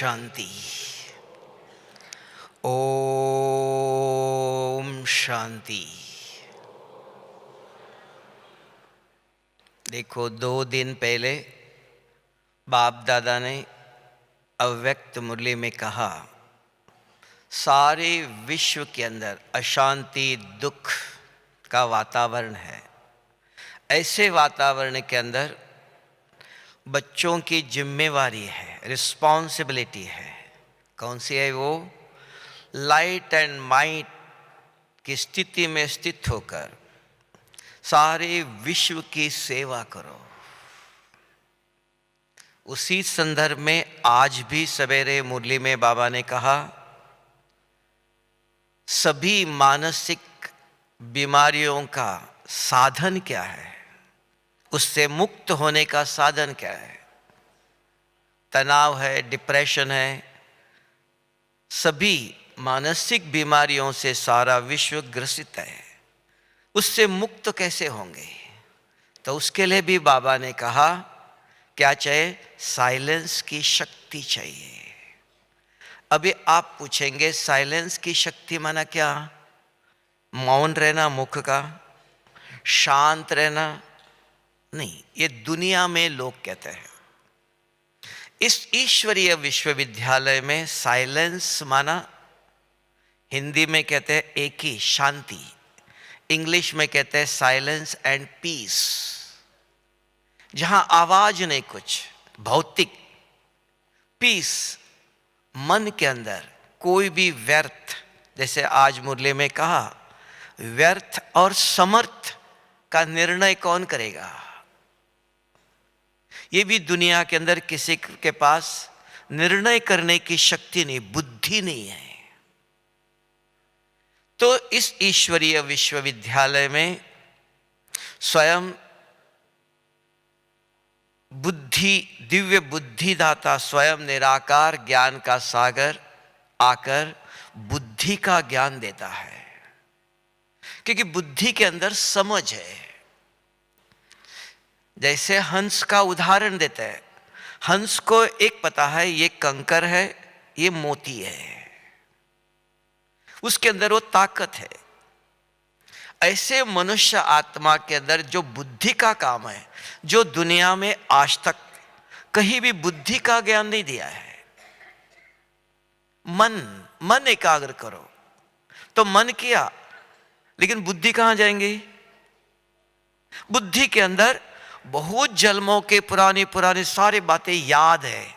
शांति। ओम शांति। देखो, 2 दिन पहले बाप दादा ने अव्यक्त मुरली में कहा, सारे विश्व के अंदर अशांति दुख का वातावरण है। ऐसे वातावरण के अंदर बच्चों की जिम्मेवारी है, रिस्पॉन्सिबिलिटी है। कौन सी है वो? लाइट एंड माइट की स्थिति में स्थित होकर सारे विश्व की सेवा करो। उसी संदर्भ में आज भी सवेरे मुरली में बाबा ने कहा, सभी मानसिक बीमारियों का साधन क्या है, उससे मुक्त होने का साधन क्या है? तनाव है, डिप्रेशन है, सभी मानसिक बीमारियों से सारा विश्व ग्रसित है। उससे मुक्त कैसे होंगे? तो उसके लिए भी बाबा ने कहा, क्या चाहिए? साइलेंस की शक्ति चाहिए। अभी आप पूछेंगे, साइलेंस की शक्ति माना क्या? मौन रहना मुख का, शांत रहना? नहीं, ये दुनिया में लोग कहते हैं। इस ईश्वरीय विश्वविद्यालय में साइलेंस माना, हिंदी में कहते हैं एक ही, शांति। इंग्लिश में कहते हैं साइलेंस एंड पीस, जहां आवाज नहीं कुछ, भौतिक। पीस, मन के अंदर कोई भी व्यर्थ, जैसे आज मुरली में कहा, व्यर्थ और समर्थ का निर्णय कौन करेगा? ये भी दुनिया के अंदर किसी के पास निर्णय करने की शक्ति नहीं, बुद्धि नहीं है। तो इस ईश्वरीय विश्वविद्यालय में स्वयं बुद्धि, दिव्य बुद्धिदाता, स्वयं निराकार ज्ञान का सागर आकर बुद्धि का ज्ञान देता है। क्योंकि बुद्धि के अंदर समझ है। जैसे हंस का उदाहरण देते हैं, हंस को एक पता है, ये कंकर है, ये मोती है, उसके अंदर वो ताकत है। ऐसे मनुष्य आत्मा के अंदर जो बुद्धि का काम है, जो दुनिया में आज तक कहीं भी बुद्धि का ज्ञान नहीं दिया है। मन एकाग्र करो, तो मन किया, लेकिन बुद्धि कहां जाएंगी? बुद्धि के अंदर बहुत जन्मों के पुरानी सारी बातें याद है।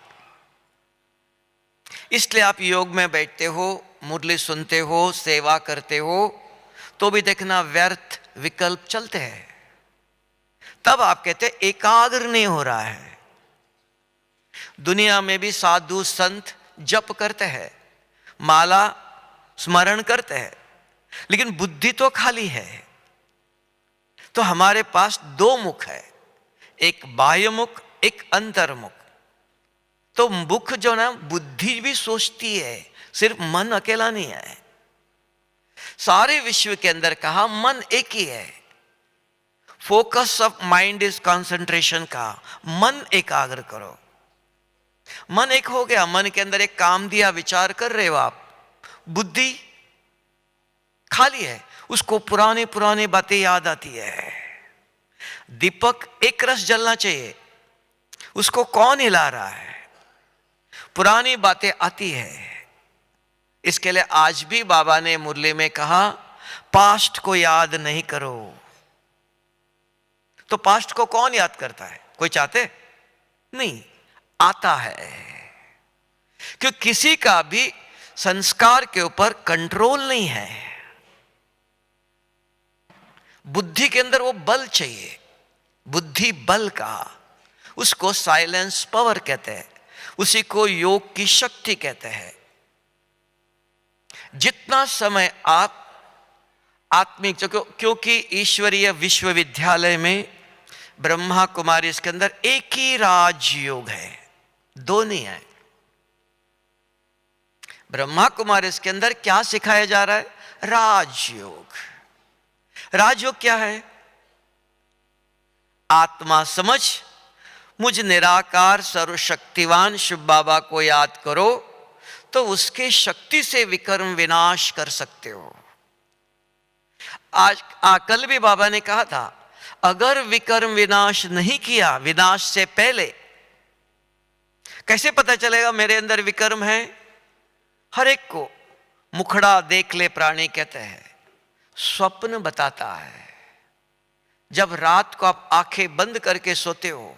इसलिए आप योग में बैठते हो, मुरली सुनते हो, सेवा करते हो, तो भी देखना व्यर्थ विकल्प चलते हैं। तब आप कहते हैं एकाग्र नहीं हो रहा है। दुनिया में भी साधु संत जप करते हैं, माला स्मरण करते हैं, लेकिन बुद्धि तो खाली है। तो हमारे पास 2 मुख है, एक बाह्य मुख, एक अंतर्मुख। तो मुख जो ना, बुद्धि भी सोचती है, सिर्फ मन अकेला नहीं है। सारे विश्व के अंदर कहा मन एक ही है। Focus of mind is concentration का। मन एकाग्र करो। मन एक हो गया, मन के अंदर एक काम दिया, विचार कर रहे हो आप, बुद्धि खाली है, उसको पुरानी बातें याद आती है। दीपक एक रस जलना चाहिए, उसको कौन हिला रहा है? पुरानी बातें आती है। इसके लिए आज भी बाबा ने मुरली में कहा, पास्ट को याद नहीं करो। तो पास्ट को कौन याद करता है? कोई चाहते नहीं, आता है। क्योंकि किसी का भी संस्कार के ऊपर कंट्रोल नहीं है। बुद्धि के अंदर वो बल चाहिए, बुद्धि बल का, उसको साइलेंस पावर कहते हैं, उसी को योग की शक्ति कहते हैं। जितना समय आप आत्मिक, क्योंकि ईश्वरीय विश्वविद्यालय में ब्रह्मा कुमारी, इसके अंदर एक ही राजयोग है, 2 नहीं है। ब्रह्मा कुमारी इसके अंदर क्या सिखाया जा रहा है? राजयोग। राजयोग क्या है? आत्मा समझ, मुझ निराकार सर्वशक्तिवान शिव बाबा को याद करो तो उसके शक्ति से विकर्म विनाश कर सकते हो। आज कल भी बाबा ने कहा था, अगर विकर्म विनाश नहीं किया, विनाश से पहले कैसे पता चलेगा मेरे अंदर विकर्म है? हर एक को मुखड़ा देख ले प्राणी कहते हैं, स्वप्न बताता है। जब रात को आप आंखें बंद करके सोते हो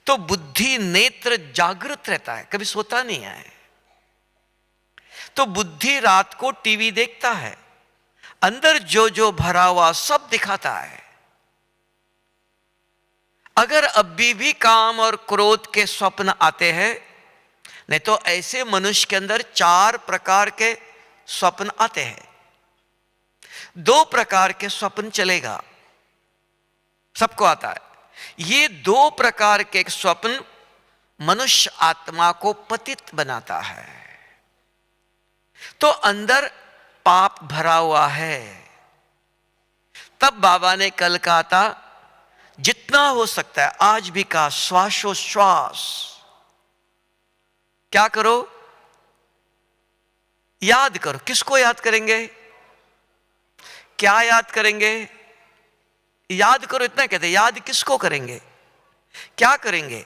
तो बुद्धि नेत्र जागृत रहता है, कभी सोता नहीं है। तो बुद्धि रात को टीवी देखता है, अंदर जो जो भरा हुआ सब दिखाता है। अगर अभी भी काम और क्रोध के स्वप्न आते हैं, नहीं तो ऐसे मनुष्य के अंदर 4 प्रकार के स्वप्न आते हैं। 2 प्रकार के स्वप्न चलेगा, सबको आता है। ये 2 प्रकार के स्वप्न मनुष्य आत्मा को पतित बनाता है। तो अंदर पाप भरा हुआ है। तब बाबा ने कल कहा था, जितना हो सकता है आज भी कहा, श्वासोश्वास क्या करो? याद करो। किसको याद करेंगे? क्या याद करेंगे? याद करो, इतना कहते हैं। याद किसको करेंगे? क्या करेंगे?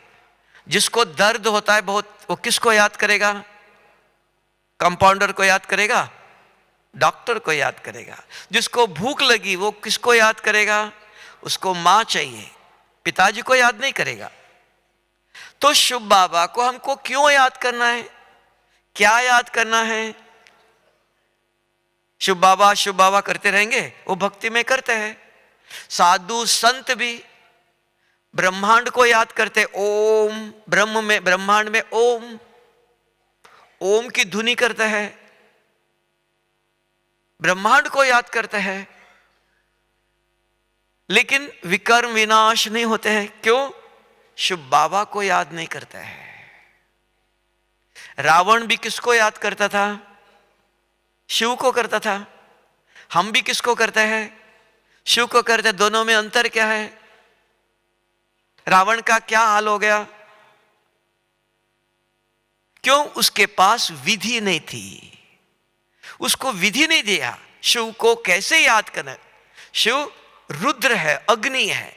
जिसको दर्द होता है बहुत, वो किसको याद करेगा? कंपाउंडर को याद करेगा? डॉक्टर को याद करेगा। जिसको भूख लगी वो किसको याद करेगा? उसको मां चाहिए, पिताजी को याद नहीं करेगा। तो शिव बाबा को हमको क्यों याद करना है? क्या याद करना है? शिव बाबा करते रहेंगे, वो भक्ति में करते हैं। साधु संत भी ब्रह्मांड को याद करते। ओम, ब्रह्मांड में ओम की धुनी करते हैं, ब्रह्मांड को याद करते हैं। लेकिन विकर्म विनाश नहीं होते हैं। क्यों? शिव बाबा को याद नहीं करता है। रावण भी किसको याद करता था? शिव को करता था। हम भी किसको करते हैं? शिव को करते। दोनों में अंतर क्या है? रावण का क्या हाल हो गया? क्यों? उसके पास विधि नहीं थी, उसको विधि नहीं दिया। शिव को कैसे याद करना? शिव रुद्र है, अग्नि है।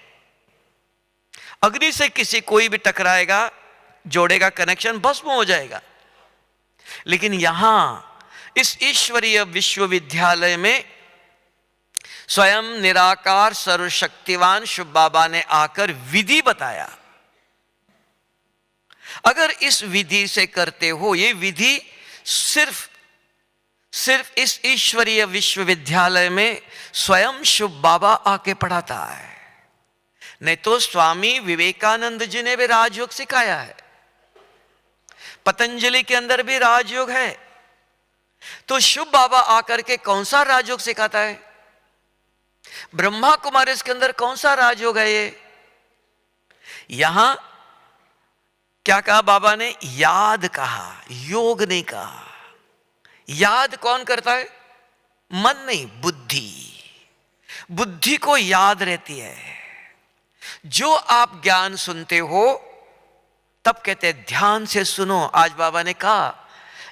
अग्नि से किसी कोई भी टकराएगा, जोड़ेगा कनेक्शन, भस्म हो जाएगा। लेकिन यहां इस ईश्वरीय विश्वविद्यालय में स्वयं निराकार सर्वशक्तिवान शिव बाबा ने आकर विधि बताया। अगर इस विधि से करते हो, ये विधि सिर्फ इस ईश्वरीय विश्वविद्यालय में स्वयं शिव बाबा आके पढ़ाता है। नहीं तो स्वामी विवेकानंद जी ने भी राजयोग सिखाया है, पतंजलि के अंदर भी राजयोग है। तो शिव बाबा आकर के कौन सा राजयोग सिखाता है? ब्रह्मा कुमारी इसके अंदर कौन सा राजयोग है? ये यहां क्या कहा बाबा ने? याद कहा, योग नहीं कहा। याद कौन करता है? मन नहीं, बुद्धि को याद रहती है। जो आप ज्ञान सुनते हो तब कहते हैं ध्यान से सुनो। आज बाबा ने कहा,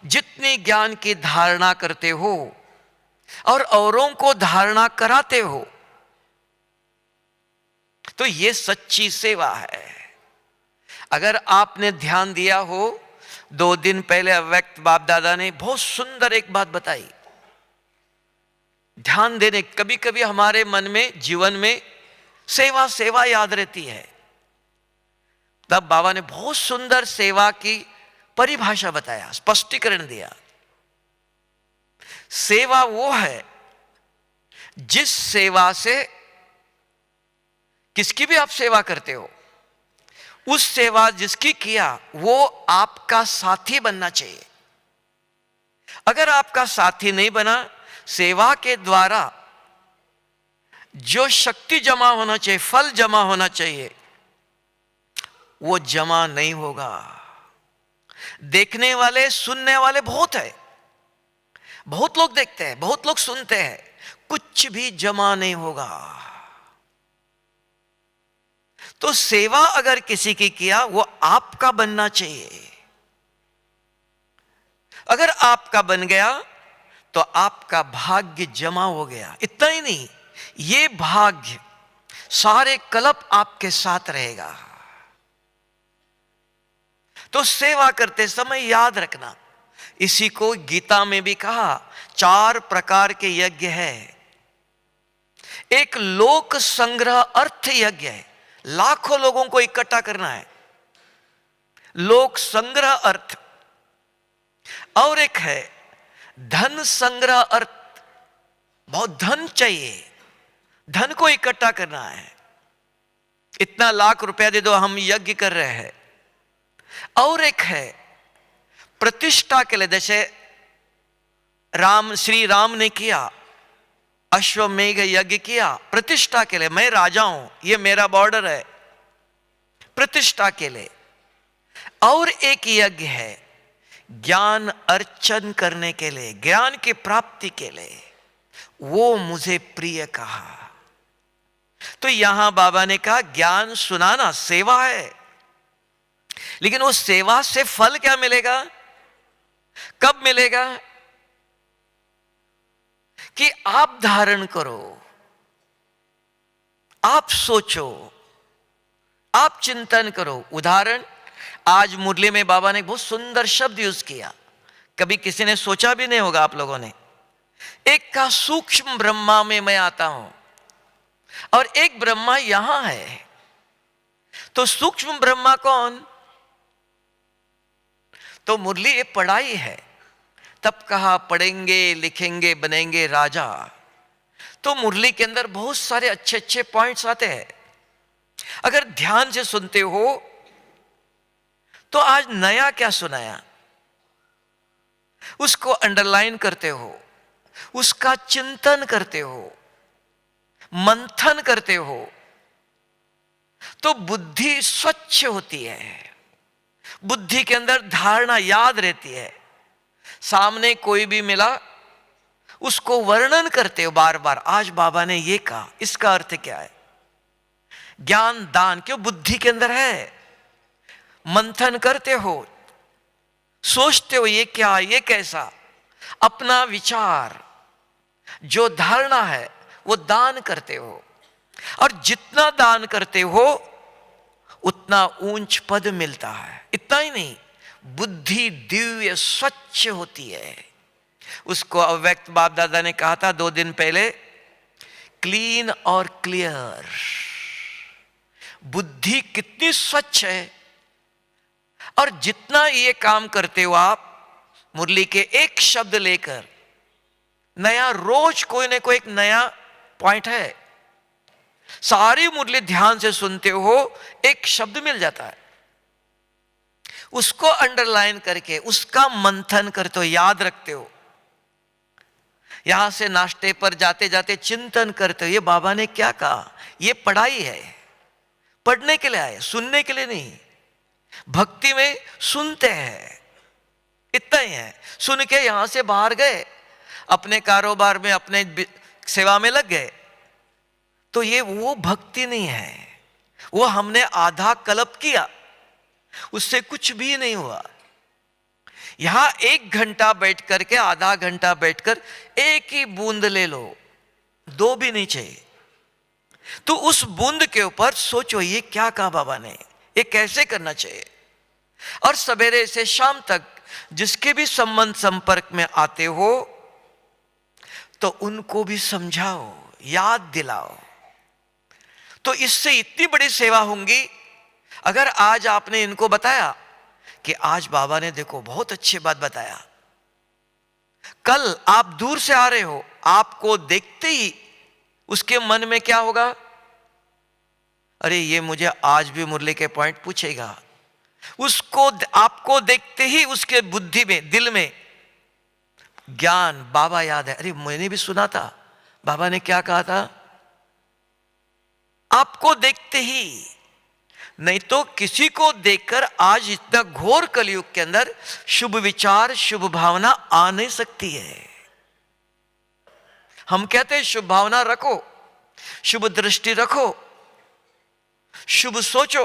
जितनी ज्ञान की धारणा करते हो और औरों को धारणा कराते हो, तो ये सच्ची सेवा है। अगर आपने ध्यान दिया हो, 2 दिन पहले अव्यक्त बाप दादा ने बहुत सुंदर एक बात बताई। ध्यान देने, कभी कभी हमारे मन में, जीवन में सेवा याद रहती है। तब बाबा ने बहुत सुंदर सेवा की परिभाषा बताया, स्पष्टीकरण दिया। सेवा वो है जिस सेवा से, किसकी भी आप सेवा करते हो, उस सेवा जिसकी किया वो आपका साथी बनना चाहिए। अगर आपका साथी नहीं बना, सेवा के द्वारा जो शक्ति जमा होना चाहिए, फल जमा होना चाहिए, वो जमा नहीं होगा। देखने वाले, सुनने वाले बहुत है, बहुत लोग देखते हैं, बहुत लोग सुनते हैं, कुछ भी जमा नहीं होगा। तो सेवा अगर किसी की किया वो आपका बनना चाहिए। अगर आपका बन गया तो आपका भाग्य जमा हो गया। इतना ही नहीं, ये भाग्य सारे कल्प आपके साथ रहेगा। तो सेवा करते समय याद रखना, इसी को गीता में भी कहा 4 प्रकार के यज्ञ है। एक लोक संग्रह अर्थ यज्ञ है, लाखों लोगों को इकट्ठा करना है, लोक संग्रह अर्थ। और एक है धन संग्रह अर्थ, बहुत धन चाहिए, धन को इकट्ठा करना है, इतना लाख रुपया दे दो हम यज्ञ कर रहे हैं। और एक है प्रतिष्ठा के लिए, जैसे श्री राम ने किया, अश्वमेघ यज्ञ किया प्रतिष्ठा के लिए, मैं राजा हूं, ये मेरा बॉर्डर है, प्रतिष्ठा के लिए। और एक यज्ञ है ज्ञान अर्चन करने के लिए, ज्ञान की प्राप्ति के लिए, वो मुझे प्रिय कहा। तो यहां बाबा ने कहा ज्ञान सुनाना सेवा है, लेकिन वो सेवा से फल क्या मिलेगा, कब मिलेगा? कि आप धारण करो, आप सोचो, आप चिंतन करो। उदाहरण, आज मुरली में बाबा ने बहुत सुंदर शब्द यूज किया, कभी किसी ने सोचा भी नहीं होगा आप लोगों ने। एक का सूक्ष्म ब्रह्मा में मैं आता हूं और एक ब्रह्मा यहां है। तो सूक्ष्म ब्रह्मा कौन? तो मुरली ये पढ़ाई है, तब कहा पढ़ेंगे लिखेंगे बनेंगे राजा। तो मुरली के अंदर बहुत सारे अच्छे अच्छे पॉइंट्स आते हैं, अगर ध्यान से सुनते हो तो आज नया क्या सुनाया उसको अंडरलाइन करते हो, उसका चिंतन करते हो, मंथन करते हो, तो बुद्धि स्वच्छ होती है, बुद्धि के अंदर धारणा याद रहती है। सामने कोई भी मिला उसको वर्णन करते हो बार बार, आज बाबा ने ये कहा, इसका अर्थ क्या है? ज्ञान दान क्यों बुद्धि के अंदर है, मंथन करते हो, सोचते हो ये क्या, ये कैसा, अपना विचार जो धारणा है वो दान करते हो। और जितना दान करते हो उतना ऊंच पद मिलता है। इतना ही नहीं, बुद्धि दिव्य स्वच्छ होती है। उसको अव्यक्त बाप दादा ने कहा था 2 दिन पहले, क्लीन और क्लियर। बुद्धि कितनी स्वच्छ है, और जितना ये काम करते हो आप, मुरली के एक शब्द लेकर नया, रोज कोई ना कोई एक नया पॉइंट है, सारी मुरली ध्यान से सुनते हो, एक शब्द मिल जाता है, उसको अंडरलाइन करके उसका मंथन करते हो, याद रखते हो। यहां से नाश्ते पर जाते जाते चिंतन करते हो, ये बाबा ने क्या कहा। ये पढ़ाई है, पढ़ने के लिए आए, सुनने के लिए नहीं। भक्ति में सुनते हैं, इतना ही है। सुन के यहां से बाहर गए, अपने कारोबार में अपने सेवा में लग गए, तो ये वो भक्ति नहीं है। वो हमने आधा कल्प किया, उससे कुछ भी नहीं हुआ। यहां 1 घंटा बैठ करके, आधा घंटा बैठकर एक ही बूंद ले लो, 2 भी नहीं चाहिए। तो उस बूंद के ऊपर सोचो, ये क्या कहा बाबा ने, ये कैसे करना चाहिए। और सवेरे से शाम तक जिसके भी संबंध संपर्क में आते हो तो उनको भी समझाओ, याद दिलाओ। तो इससे इतनी बड़ी सेवा होंगी। अगर आज आपने इनको बताया कि आज बाबा ने देखो बहुत अच्छी बात बताया, कल आप दूर से आ रहे हो, आपको देखते ही उसके मन में क्या होगा, अरे ये मुझे आज भी मुरली के पॉइंट पूछेगा। उसको, आपको देखते ही उसके बुद्धि में, दिल में ज्ञान, बाबा याद है, अरे मैंने भी सुना था बाबा ने क्या कहा था। आपको देखते ही, नहीं तो किसी को देखकर आज इतना घोर कलयुग के अंदर शुभ विचार, शुभ भावना आ नहीं सकती है। हम कहते हैं शुभ भावना रखो, शुभ दृष्टि रखो, शुभ सोचो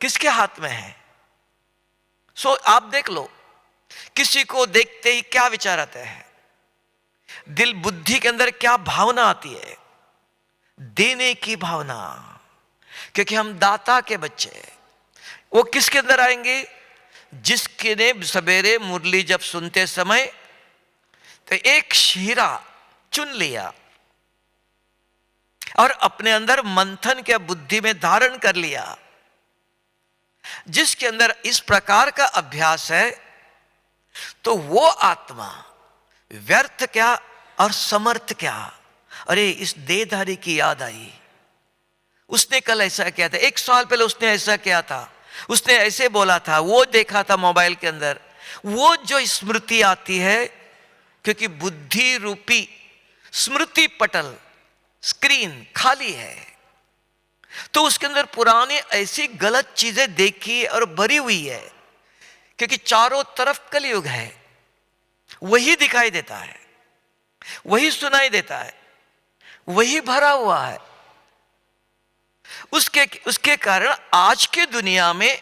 किसके हाथ में है? आप देख लो, किसी को देखते ही क्या विचार आता है, दिल बुद्धि के अंदर क्या भावना आती है? देने की भावना, क्योंकि हम दाता के बच्चे हैं। वो किसके अंदर आएंगे? जिसके ने सवेरे मुरली जब सुनते समय तो एक हीरा चुन लिया और अपने अंदर मंथन के बुद्धि में धारण कर लिया, जिसके अंदर इस प्रकार का अभ्यास है, तो वो आत्मा व्यर्थ क्या और समर्थ क्या। अरे इस देहधारी की याद आई, उसने कल ऐसा किया था, 1 साल पहले उसने ऐसा किया था, उसने ऐसे बोला था, वो देखा था मोबाइल के अंदर। वो जो स्मृति आती है, क्योंकि बुद्धि रूपी स्मृति पटल स्क्रीन खाली है, तो उसके अंदर पुरानी ऐसी गलत चीजें देखी और भरी हुई है, क्योंकि चारों तरफ कलयुग है, वही दिखाई देता है, वही सुनाई देता है, वही भरा हुआ है। उसके कारण आज के दुनिया में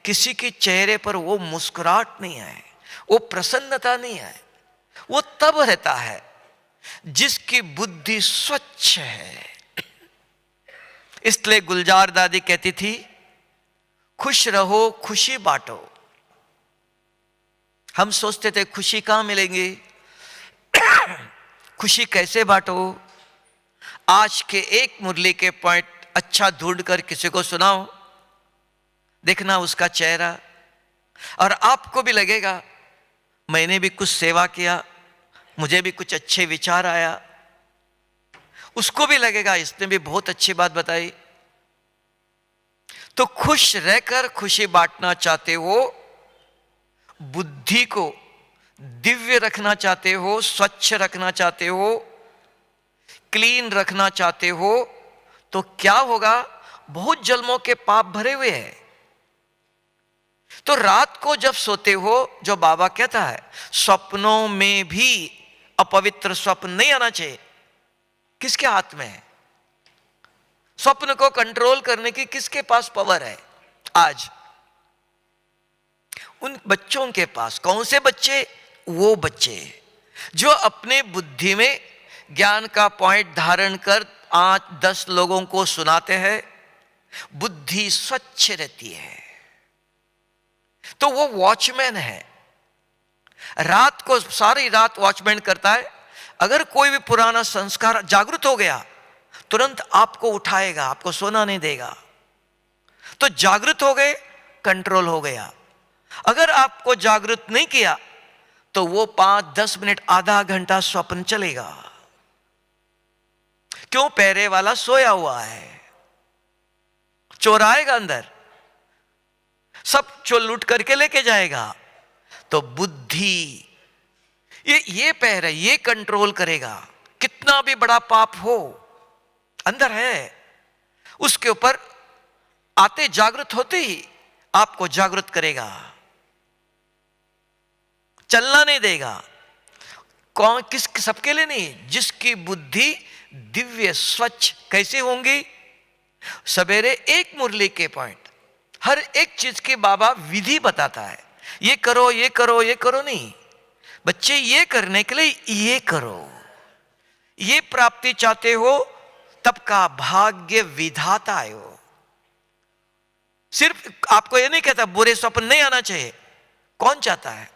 किसी के चेहरे पर वो मुस्कुराहट नहीं है, वो प्रसन्नता नहीं है। वो तब रहता है जिसकी बुद्धि स्वच्छ है। इसलिए गुलजार दादी कहती थी, खुश रहो खुशी बांटो। हम सोचते थे खुशी कहां मिलेंगी, खुशी कैसे बांटो। आज के एक मुरली के पॉइंट अच्छा ढूंढ कर किसी को सुनाओ, देखना उसका चेहरा, और आपको भी लगेगा मैंने भी कुछ सेवा किया, मुझे भी कुछ अच्छे विचार आया। उसको भी लगेगा इसने भी बहुत अच्छी बात बताई। तो खुश रहकर खुशी बांटना चाहते हो, बुद्धि को दिव्य रखना चाहते हो, स्वच्छ रखना चाहते हो, क्लीन रखना चाहते हो, तो क्या होगा? बहुत जन्मों के पाप भरे हुए हैं। तो रात को जब सोते हो, जो बाबा कहता है, स्वप्नों में भी अपवित्र स्वप्न नहीं आना चाहिए। किसके हाथ में है? स्वप्न को कंट्रोल करने की किसके पास पावर है आज? उन बच्चों के पास। कौन से बच्चे? वो बच्चे जो अपने बुद्धि में ज्ञान का पॉइंट धारण कर 8-10 लोगों को सुनाते हैं, बुद्धि स्वच्छ रहती है। तो वो वॉचमैन है, रात को सारी रात वॉचमैन करता है। अगर कोई भी पुराना संस्कार जागृत हो गया, तुरंत आपको उठाएगा, आपको सोना नहीं देगा। तो जागृत हो गए, कंट्रोल हो गया। अगर आपको जागृत नहीं किया, तो वो 5-10 मिनट, आधा घंटा स्वप्न चलेगा। क्यों? पहरे वाला सोया हुआ है, चोर आएगा अंदर, सब चोर लूट करके लेके जाएगा। तो बुद्धि ये पैर है, ये कंट्रोल करेगा। कितना भी बड़ा पाप हो अंदर है, उसके ऊपर आते जागृत होते ही आपको जागृत करेगा, चलना नहीं देगा। कौन? किस? सबके लिए नहीं, जिसकी बुद्धि दिव्य स्वच्छ। कैसे होंगी? सवेरे एक मुरली के पॉइंट, हर एक चीज की बाबा विधि बताता है। ये करो, ये करो, ये करो नहीं बच्चे, ये करने के लिए ये करो। ये प्राप्ति चाहते हो, तब का भाग्य विधाता है वो। सिर्फ आपको ये नहीं कहता बुरे स्वप्न नहीं आना चाहिए। कौन चाहता है?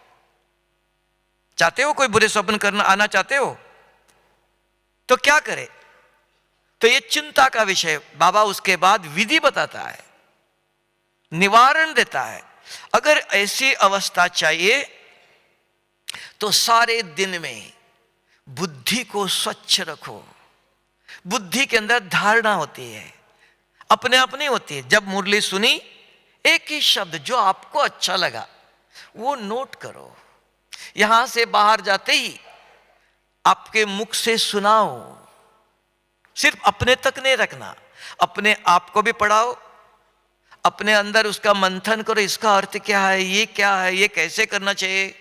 चाहते हो कोई बुरे स्वप्न करना आना चाहते हो? तो क्या करे? तो ये चिंता का विषय बाबा उसके बाद विधि बताता है, निवारण देता है। अगर ऐसी अवस्था चाहिए तो सारे दिन में बुद्धि को स्वच्छ रखो। बुद्धि के अंदर धारणा होती है, अपने आप नहीं होती है। जब मुरली सुनी, एक ही शब्द जो आपको अच्छा लगा वो नोट करो। यहां से बाहर जाते ही आपके मुख से सुनाओ, सिर्फ अपने तक नहीं रखना, अपने आप को भी पढ़ाओ, अपने अंदर उसका मंथन करो। इसका अर्थ क्या है, ये क्या है, ये कैसे करना चाहिए।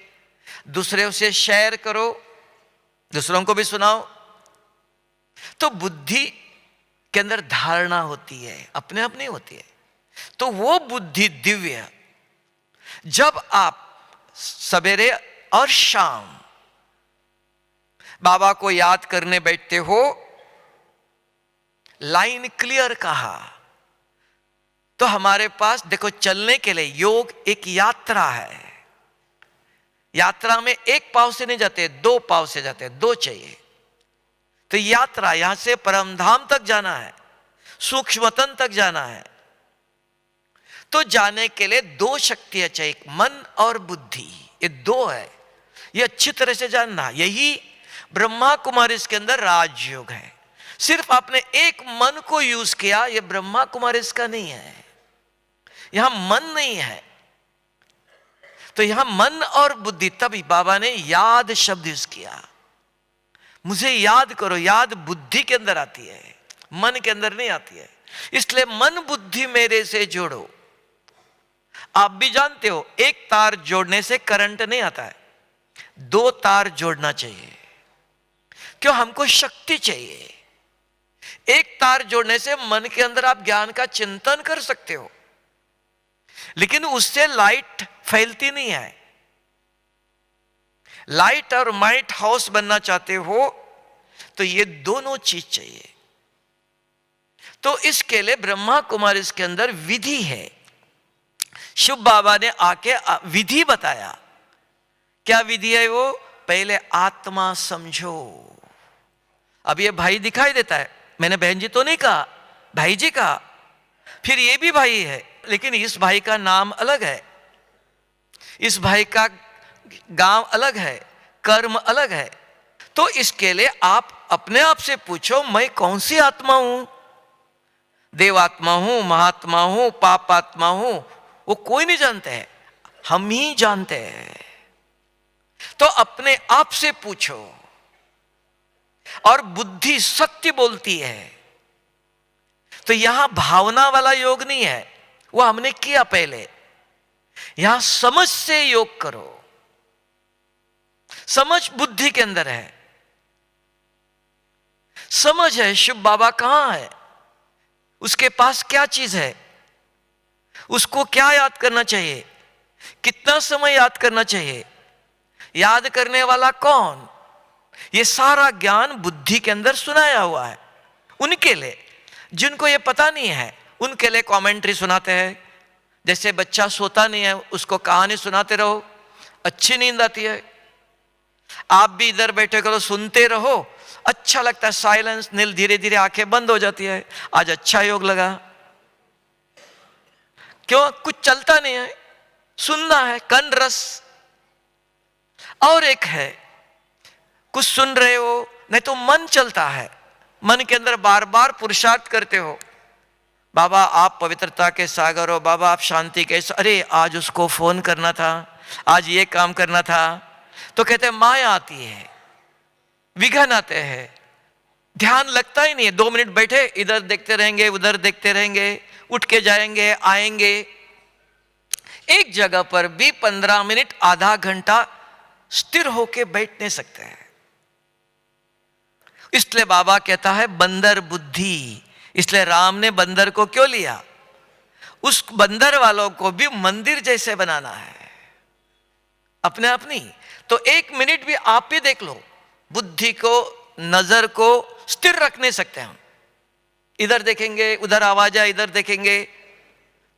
दूसरे से शेयर करो, दूसरों को भी सुनाओ। तो बुद्धि के अंदर धारणा होती है, अपने आप नहीं होती है। तो वो बुद्धि दिव्य, जब आप सवेरे और शाम बाबा को याद करने बैठते हो, लाइन क्लियर कहा, तो हमारे पास देखो चलने के लिए योग एक यात्रा है। यात्रा में एक पांव से नहीं जाते, दो पांव से जाते, दो चाहिए। तो यात्रा, यहां से परमधाम तक जाना है, सूक्ष्मतन तक जाना है। तो जाने के लिए दो शक्तियां चाहिए, मन और बुद्धि, ये दो है। ये अच्छी तरह से जानना, यही ब्रह्मा कुमारी इसके अंदर राजयोग है। सिर्फ आपने एक मन को यूज किया, ये ब्रह्मा कुमारी इसका नहीं है, यहां मन नहीं है। तो यहां मन और बुद्धि, तभी बाबा ने याद शब्द यूज किया। मुझे याद करो, याद बुद्धि के अंदर आती है, मन के अंदर नहीं आती है। इसलिए मन बुद्धि मेरे से जोड़ो। आप भी जानते हो, एक तार जोड़ने से करंट नहीं आता है, दो तार जोड़ना चाहिए। क्यों? हमको शक्ति चाहिए। एक तार जोड़ने से मन के अंदर आप ज्ञान का चिंतन कर सकते हो, लेकिन उससे लाइट फैलती नहीं है। लाइट और माइट हाउस बनना चाहते हो तो ये दोनों चीज चाहिए। तो इसके लिए ब्रह्मा कुमारी इसके अंदर विधि है। शिव बाबा ने आके विधि बताया। क्या विधि है वो? पहले आत्मा समझो। अब ये भाई दिखाई देता है, मैंने बहन जी तो नहीं कहा, भाई जी कहा। फिर ये भी भाई है, लेकिन इस भाई का नाम अलग है, इस भाई का गांव अलग है, कर्म अलग है। तो इसके लिए आप अपने आप से पूछो, मैं कौन सी आत्मा हूं? देवात्मा हूं, महात्मा हूं, पापात्मा हूं? वो कोई नहीं जानते हैं, हम ही जानते हैं। तो अपने आप से पूछो। और बुद्धि सत्य बोलती है। तो यहां भावना वाला योग नहीं है, वो हमने किया पहले। यहां समझ से योग करो। समझ बुद्धि के अंदर है। समझ है शिव बाबा कहां है, उसके पास क्या चीज है, उसको क्या याद करना चाहिए, कितना समय याद करना चाहिए, याद करने वाला कौन, ये सारा ज्ञान बुद्धि के अंदर सुनाया हुआ है। उनके लिए, जिनको ये पता नहीं है, उनके लिए कमेंट्री सुनाते हैं। जैसे बच्चा सोता नहीं है, उसको कहानी सुनाते रहो, अच्छी नींद आती है। आप भी इधर बैठे करो, सुनते रहो, अच्छा लगता है। साइलेंस, नील, धीरे धीरे आंखें बंद हो जाती है। आज अच्छा योग लगा। क्यों? कुछ चलता नहीं है, सुनना है, कन रस। और एक है, कुछ सुन रहे हो, नहीं तो मन चलता है, मन के अंदर बार बार पुरुषार्थ करते हो। बाबा आप पवित्रता के सागर हो, बाबा आप शांति के, अरे आज उसको फोन करना था, आज ये काम करना था। तो कहते हैं माया आती है, विघन आते हैं, ध्यान लगता ही नहीं है। 2 मिनट बैठे, इधर देखते रहेंगे, उधर देखते रहेंगे, उठ के जाएंगे, आएंगे। एक जगह पर भी 15 मिनट, आधा घंटा स्थिर होके बैठ नहीं सकते हैं। इसलिए बाबा कहता है बंदर बुद्धि। इसलिए राम ने बंदर को क्यों लिया? उस बंदर वालों को भी मंदिर जैसे बनाना है, अपने आप नहीं। तो 1 मिनट भी आप ही देख लो, बुद्धि को, नजर को स्थिर रख नहीं सकते हम। इधर देखेंगे, उधर आवाज है, इधर देखेंगे।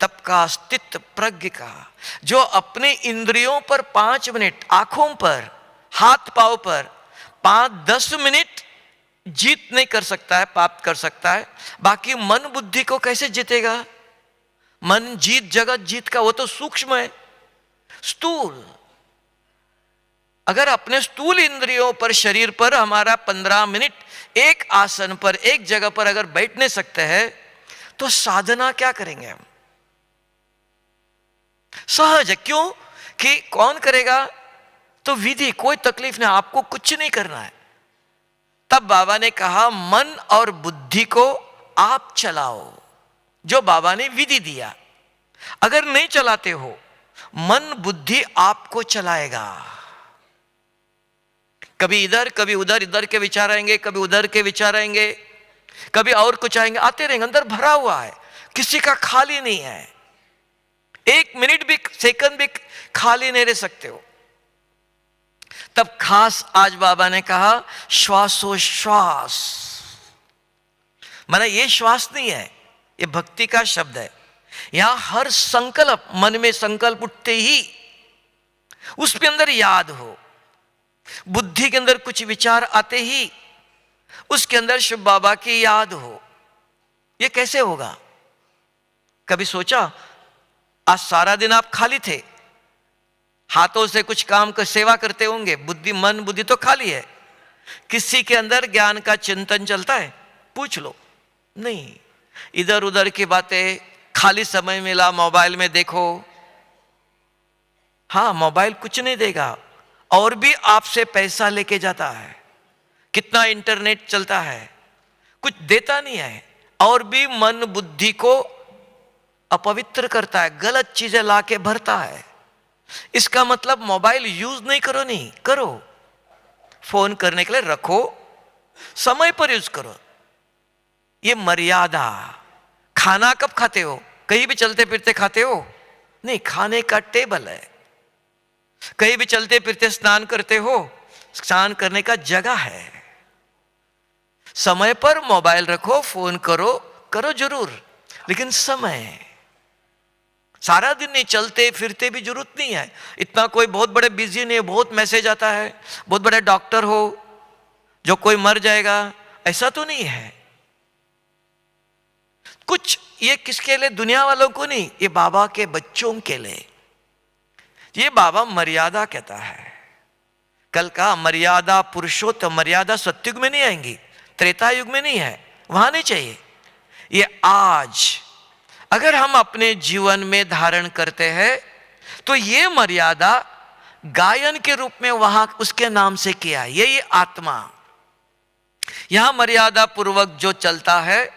तब का अस्तित्व प्रज्ञ का, जो अपने इंद्रियों पर 5 मिनट, आंखों पर, हाथ पांव पर 5-10 मिनट जीत नहीं कर सकता है, प्राप्त कर सकता है, बाकी मन बुद्धि को कैसे जीतेगा? मन जीत, जगत जीत का वो तो सूक्ष्म है, स्थूल। अगर अपने स्थूल इंद्रियों पर, शरीर पर हमारा 15 मिनट एक आसन पर, एक जगह पर अगर बैठ नहीं सकते हैं, तो साधना क्या करेंगे हम? सहज है। क्यों? कि कौन करेगा? तो विधि, कोई तकलीफ नहीं, आपको कुछ नहीं करना है। तब बाबा ने कहा मन और बुद्धि को आप चलाओ, जो बाबा ने विधि दिया। अगर नहीं चलाते हो, मन बुद्धि आपको चलाएगा। कभी इधर, कभी उधर, इधर के विचार आएंगे, कभी उधर के विचार आएंगे, कभी और कुछ आएंगे, आते रहेंगे, अंदर भरा हुआ है। किसी का खाली नहीं है, एक मिनट भी सेकंड भी खाली नहीं रह सकते हो। तब खास आज बाबा ने कहा श्वासोश्वास, माना ये श्वास नहीं है, ये भक्ति का शब्द है। यहां हर संकल्प, मन में संकल्प उठते ही उसके अंदर याद हो, बुद्धि के अंदर कुछ विचार आते ही उसके अंदर शिव बाबा की याद हो। ये कैसे होगा? कभी सोचा? आज सारा दिन आप खाली थे, हाथों से कुछ काम कर सेवा करते होंगे, बुद्धि मन बुद्धि तो खाली है। किसी के अंदर ज्ञान का चिंतन चलता है? पूछ लो, नहीं। इधर उधर की बातें, खाली समय मिला मोबाइल में देखो। हाँ, मोबाइल कुछ नहीं देगा, और भी आपसे पैसा लेके जाता है। कितना इंटरनेट चलता है, कुछ देता नहीं है, और भी मन बुद्धि को अपवित्र करता है, गलत चीजें लाके भरता है। इसका मतलब मोबाइल यूज नहीं करो, नहीं करो, फोन करने के लिए रखो, समय पर यूज करो। ये मर्यादा। खाना कब खाते हो? कहीं भी चलते फिरते खाते हो? नहीं, खाने का टेबल है। कहीं भी चलते फिरते स्नान करते हो? स्नान करने का जगह है। समय पर मोबाइल रखो, फोन करो, करो जरूर, लेकिन समय। सारा दिन नहीं, चलते फिरते भी जरूरत नहीं है। इतना कोई बहुत बड़े बिजी नहीं है, बहुत मैसेज आता है, बहुत बड़े डॉक्टर हो जो कोई मर जाएगा, ऐसा तो नहीं है। कुछ ये किसके लिए? दुनिया वालों को नहीं, ये बाबा के बच्चों के लिए। ये बाबा मर्यादा कहता है। कल का मर्यादा पुरुषोत्तम, मर्यादा सत्युग में नहीं आएंगी, त्रेता युग में नहीं है, वहां नहीं चाहिए। ये आज अगर हम अपने जीवन में धारण करते हैं तो ये मर्यादा गायन के रूप में वहां उसके नाम से किया है। ये आत्मा यहां मर्यादा पूर्वक जो चलता है,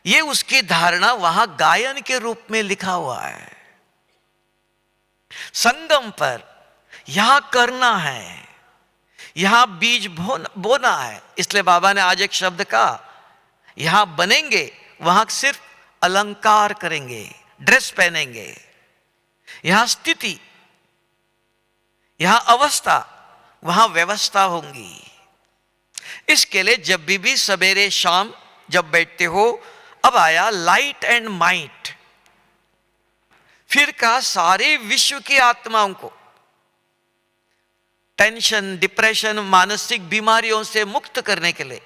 ये उसकी धारणा वहां गायन के रूप में लिखा हुआ है। संगम पर यहां करना है, यहां बीज बोना है। इसलिए बाबा ने आज एक शब्द कहा, यहां बनेंगे, वहां सिर्फ अलंकार करेंगे, ड्रेस पहनेंगे। यहां स्थिति, यहां अवस्था, वहां व्यवस्था होंगी। इसके लिए जब भी सवेरे शाम जब बैठते हो, अब आया लाइट एंड माइट, फिर कहा सारे विश्व की आत्माओं को टेंशन, डिप्रेशन, मानसिक बीमारियों से मुक्त करने के लिए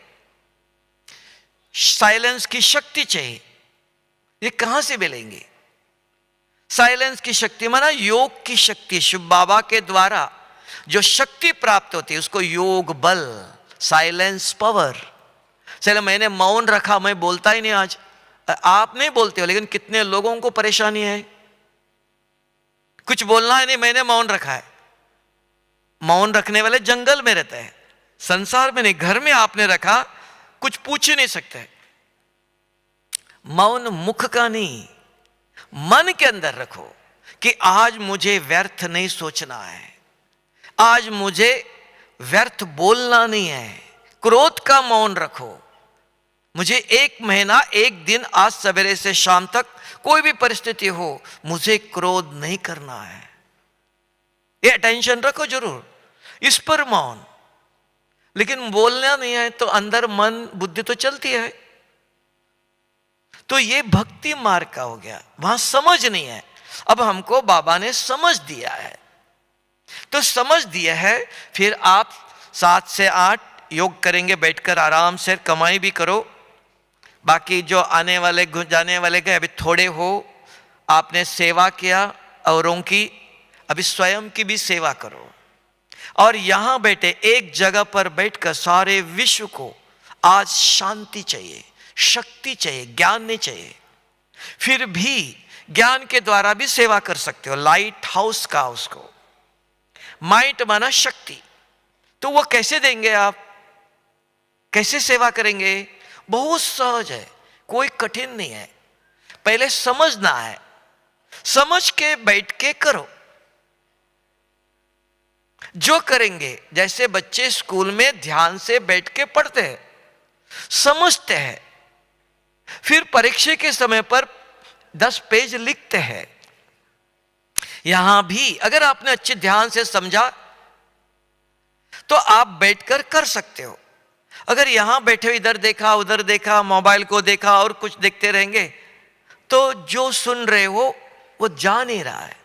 साइलेंस की शक्ति चाहिए। ये कहां से मिलेंगे? साइलेंस की शक्ति माना योग की शक्ति। शिव बाबा के द्वारा जो शक्ति प्राप्त होती है उसको योग बल, साइलेंस पावर। चलो, मैंने मौन रखा, मैं बोलता ही नहीं आज। आप नहीं बोलते हो, लेकिन कितने लोगों को परेशानी है, कुछ बोलना है नहीं, मैंने मौन रखा है। मौन रखने वाले जंगल में रहते हैं, संसार में नहीं। घर में आपने रखा, कुछ पूछ ही नहीं सकते। मौन मुख का नहीं, मन के अंदर रखो कि आज मुझे व्यर्थ नहीं सोचना है, आज मुझे व्यर्थ बोलना नहीं है। क्रोध का मौन रखो। मुझे 1 महीना 1 दिन, आज सवेरे से शाम तक कोई भी परिस्थिति हो, मुझे क्रोध नहीं करना है। ये अटेंशन रखो जरूर, इस पर मौन। लेकिन बोलना नहीं है तो अंदर मन बुद्धि तो चलती है। तो ये भक्ति मार्ग का हो गया, वहां समझ नहीं है। अब हमको बाबा ने समझ दिया है, तो समझ दिया है, फिर आप 7 से 8 योग करेंगे, बैठकर आराम से कमाई भी करो। बाकी जो आने वाले जाने वाले गए, अभी थोड़े हो, आपने सेवा किया औरों की, अभी स्वयं की भी सेवा करो। और यहां बैठे एक जगह पर बैठकर सारे विश्व को आज शांति चाहिए, शक्ति चाहिए, ज्ञान नहीं चाहिए। फिर भी ज्ञान के द्वारा भी सेवा कर सकते हो। लाइट हाउस का उसको माइट माना शक्ति, तो वो कैसे देंगे आप? कैसे सेवा करेंगे? बहुत सहज है, कोई कठिन नहीं है। पहले समझना है, समझ के बैठ के करो। जो करेंगे, जैसे बच्चे स्कूल में ध्यान से बैठ के पढ़ते हैं, समझते हैं, फिर परीक्षा के समय पर 10 पेज लिखते हैं। यहां भी अगर आपने अच्छे ध्यान से समझा तो आप बैठकर कर सकते हो। अगर यहां बैठे इधर देखा उधर देखा, मोबाइल को देखा और कुछ देखते रहेंगे तो जो सुन रहे हो वो जा नहीं रहा है।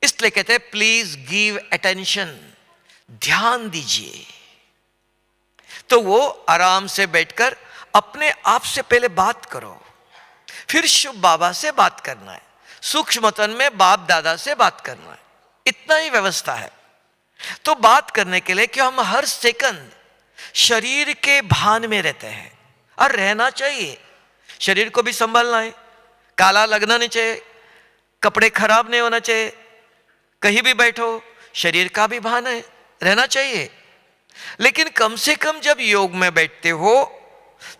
इसलिए कहते हैं प्लीज गिव अटेंशन, ध्यान दीजिए। तो वो आराम से बैठकर अपने आप से पहले बात करो, फिर शुभ बाबा से बात करना है, सूक्ष्मतन में बाप दादा से बात करना है, इतना ही व्यवस्था है। तो बात करने के लिए कि हम हर सेकंड शरीर के भान में रहते हैं और रहना चाहिए। शरीर को भी संभालना है, काला लगना नहीं चाहिए, कपड़े खराब नहीं होना चाहिए, कहीं भी बैठो शरीर का भी भान है, रहना चाहिए। लेकिन कम से कम जब योग में बैठते हो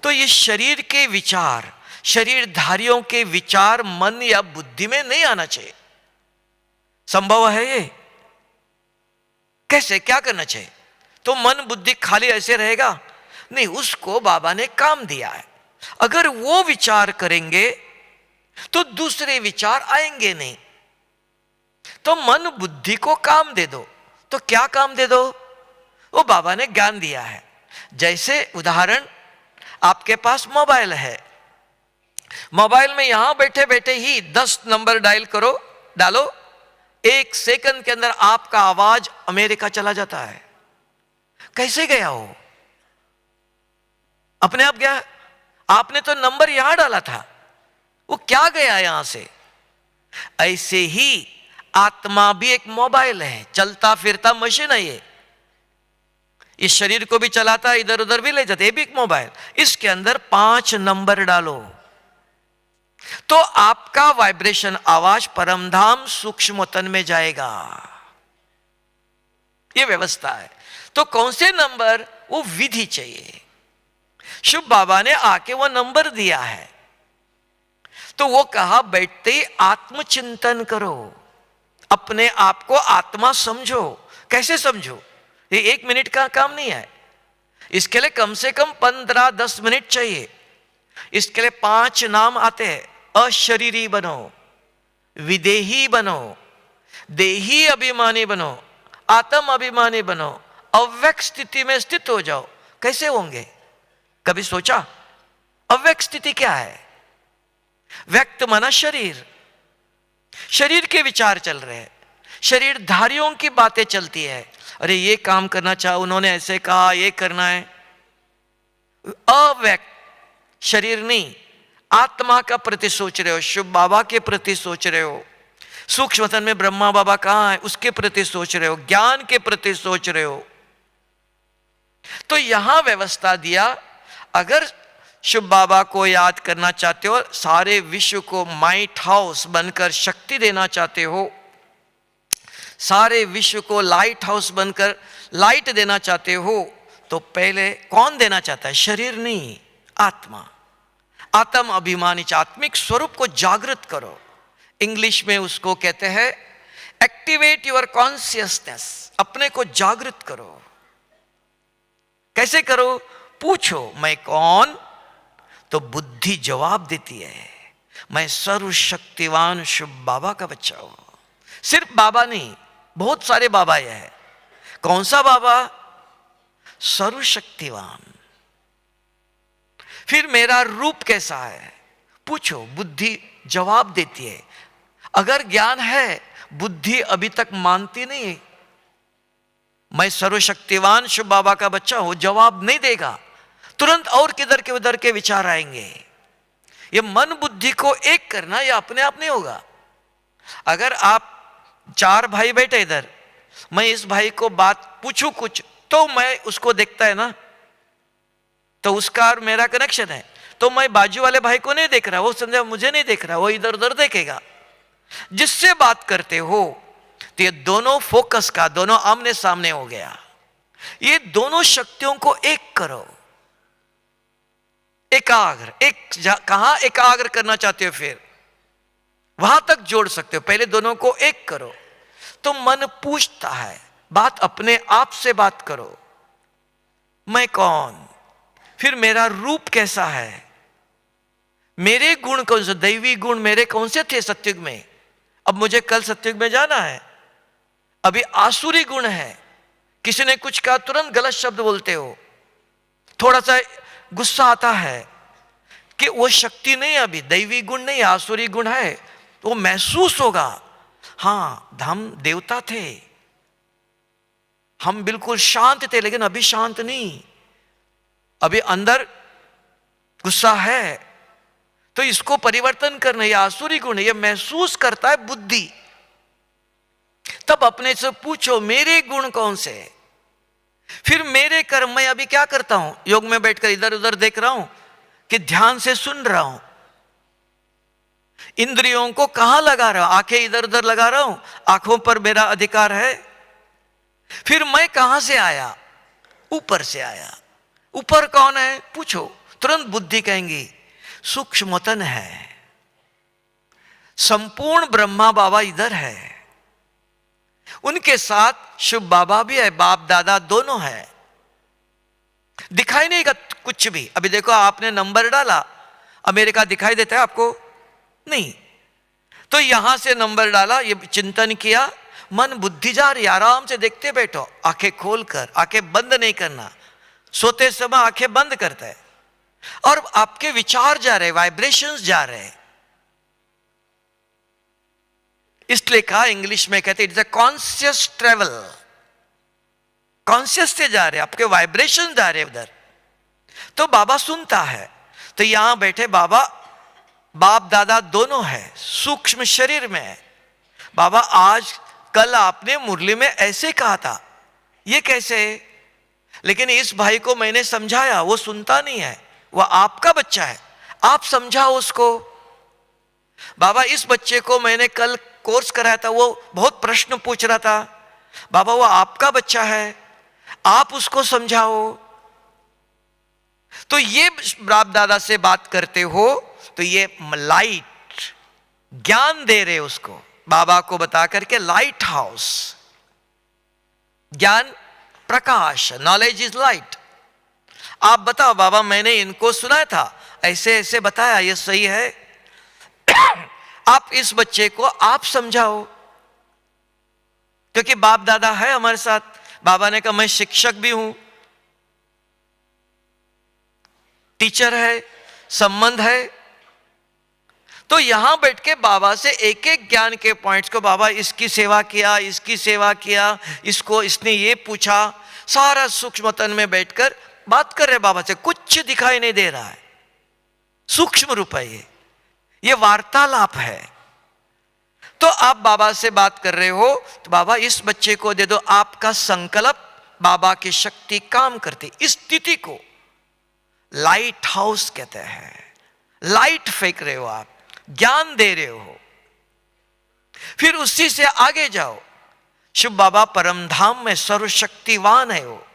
तो ये शरीर के विचार, शरीरधारियों के विचार मन या बुद्धि में नहीं आना चाहिए। संभव है ये? कैसे, क्या करना चाहिए? तो मन बुद्धि खाली ऐसे रहेगा? नहीं, उसको बाबा ने काम दिया है। अगर वो विचार करेंगे तो दूसरे विचार आएंगे नहीं। तो मन बुद्धि को काम दे दो। तो क्या काम दे दो? वो बाबा ने ज्ञान दिया है। जैसे उदाहरण, आपके पास मोबाइल है, मोबाइल में यहां बैठे बैठे ही 10 नंबर डायल करो, डालो, 1 सेकंड के अंदर आपका आवाज अमेरिका चला जाता है। कैसे गया वो? अपने आप गया? आपने तो नंबर यहां डाला था, वो क्या गया यहां से? ऐसे ही आत्मा भी एक मोबाइल है, चलता फिरता मशीन है ये। इस शरीर को भी चलाता है, इधर उधर भी ले जाते, ये भी एक मोबाइल। इसके अंदर 5 नंबर डालो तो आपका वाइब्रेशन, आवाज परमधाम सूक्ष्मतन में जाएगा। ये व्यवस्था है। तो कौन से नंबर? वो विधि चाहिए। शुभ बाबा ने आके वो नंबर दिया है। तो वो कहा बैठते ही आत्मचिंतन करो, अपने आप को आत्मा समझो। कैसे समझो? ये 1 मिनट का काम नहीं है। इसके लिए कम से कम 15-10 मिनट चाहिए। इसके लिए 5 नाम आते हैं। अशरीरी बनो, विदेही बनो, देही अभिमानी बनो, आत्म अभिमानी बनो, अव्यक्त स्थिति में स्थित हो जाओ। कैसे होंगे? कभी सोचा? अव्यक्त स्थिति क्या है? व्यक्त माना शरीर, शरीर के विचार चल रहे हैं, शरीरधारियों की बातें चलती है। अरे ये काम करना चाहो, उन्होंने ऐसे कहा, ये करना है। अव्यक्त शरीर नहीं, आत्मा का प्रति सोच रहे हो, शुभ बाबा के प्रति सोच रहे हो, सूक्ष्मतन में ब्रह्मा बाबा कहां है उसके प्रति सोच रहे हो, ज्ञान के प्रति सोच रहे हो। तो यहां व्यवस्था दिया, अगर शुभ बाबा को याद करना चाहते हो, सारे विश्व को माइट हाउस बनकर शक्ति देना चाहते हो, सारे विश्व को लाइट हाउस बनकर लाइट देना चाहते हो, तो पहले कौन देना चाहता है? शरीर नहीं, आत्मा। आत्म अभिमानी आत्मिक स्वरूप को जागृत करो। इंग्लिश में उसको कहते हैं एक्टिवेट योर कॉन्शियसनेस, अपने को जागृत करो। कैसे करो? पूछो मैं कौन? तो बुद्धि जवाब देती है मैं सर्वशक्तिवान शुभ बाबा का बच्चा हूं। सिर्फ बाबा नहीं, बहुत सारे बाबा ये है। कौन सा बाबा? सर्वशक्तिवान। फिर मेरा रूप कैसा है? पूछो, बुद्धि जवाब देती है। अगर ज्ञान है, बुद्धि अभी तक मानती नहीं है, मैं सर्वशक्तिवान शुभ बाबा का बच्चा हूं, जवाब नहीं देगा। तुरंत और किधर के उधर के विचार आएंगे। ये मन बुद्धि को एक करना ये अपने आप नहीं होगा। अगर आप 4 भाई बैठे इधर, मैं इस भाई को बात पूछूं कुछ, तो मैं उसको देखता है ना, तो उसका और मेरा कनेक्शन है। तो मैं बाजू वाले भाई को नहीं देख रहा, वो समझा मुझे नहीं देख रहा, वो इधर उधर देखेगा। जिससे बात करते हो तो ये दोनों फोकस का, दोनों आमने सामने हो गया। ये दोनों शक्तियों को एक करो, एकाग्र। कहां एकाग्र करना चाहते हो? फिर वहां तक जोड़ सकते हो। पहले दोनों को एक करो। तो मन पूछता है, बात अपने आप से बात करो, मैं कौन? फिर मेरा रूप कैसा है? मेरे गुण कौन से, दैवी गुण मेरे कौन से थे सत्युग में? अब मुझे कल सत्युग में जाना है, अभी आसुरी गुण है। किसी ने कुछ कहा तुरंत गलत शब्द बोलते हो, थोड़ा सा गुस्सा आता है कि वो शक्ति नहीं, अभी दैवी गुण नहीं, आसुरी गुण है, वो महसूस होगा। हाँ, हम देवता थे, हम बिल्कुल शांत थे, लेकिन अभी शांत नहीं, अभी अंदर गुस्सा है, तो इसको परिवर्तन करना, यह आसुरी गुण है, यह महसूस करता है बुद्धि। तब अपने से पूछो मेरे गुण कौन से, फिर मेरे कर्म। मैं अभी क्या करता हूं, योग में बैठकर इधर उधर देख रहा हूं कि ध्यान से सुन रहा हूं, इंद्रियों को कहां लगा रहा हूं, आंखें इधर उधर लगा रहा हूं, आंखों पर मेरा अधिकार है। फिर मैं कहां से आया, ऊपर से आया। ऊपर कौन है पूछो, तुरंत बुद्धि कहेंगी सूक्ष्मतन है, संपूर्ण ब्रह्मा बाबा इधर है, उनके साथ शुभ बाबा भी है, बाप दादा दोनों है। दिखाई नहीं कुछ भी। अभी देखो आपने नंबर डाला, अमेरिका दिखाई देता है आपको? नहीं। तो यहां से नंबर डाला, ये चिंतन किया, मन बुद्धि जा रही, आराम से देखते बैठो, आंखें खोलकर, आंखें बंद नहीं करना। सोते समय आंखें बंद करता है और आपके विचार जा रहे, वाइब्रेशंस जा रहे। इसलिए कहा, इंग्लिश में कहते it's a conscious travel, conscious से जा रहे, आपके वाइब्रेशन जा रहे उधर। तो बाबा सुनता है। तो यहां बैठे बाबा, बाप दादा दोनों है, सूक्ष्म शरीर में है। बाबा आज कल आपने मुरली में ऐसे कहा था, ये कैसे? लेकिन इस भाई को मैंने समझाया, वो सुनता नहीं है, वह आपका बच्चा है, आप समझाओ उसको। बाबा इस बच्चे को मैंने कल कोर्स कराया था, वो बहुत प्रश्न पूछ रहा था, बाबा वो आपका बच्चा है, आप उसको समझाओ। तो ये बाप दादा से बात करते हो तो ये लाइट, ज्ञान दे रहे उसको, बाबा को बता करके, लाइट हाउस, ज्ञान प्रकाश, नॉलेज इज लाइट। आप बताओ बाबा मैंने इनको सुनाया था, ऐसे ऐसे बताया, ये सही है, आप इस बच्चे को आप समझाओ। क्योंकि बाप दादा है हमारे साथ। बाबा ने कहा मैं शिक्षक भी हूं, टीचर है, संबंध है। तो यहां बैठ के बाबा से एक एक ज्ञान के पॉइंट्स को, बाबा इसकी सेवा किया, इसकी सेवा किया, इसको इसने ये पूछा, सारा सूक्ष्मतन में बैठकर बात कर रहे बाबा से। कुछ दिखाई नहीं दे रहा है, सूक्ष्म रूप है ये वार्तालाप है। तो आप बाबा से बात कर रहे हो तो बाबा इस बच्चे को दे दो, आपका संकल्प, बाबा की शक्ति काम करती। इस स्थिति को लाइट हाउस कहते हैं। लाइट फेंक रहे हो आप, ज्ञान दे रहे हो। फिर उसी से आगे जाओ। शिव बाबा परम धाम में सर्वशक्तिवान है, वो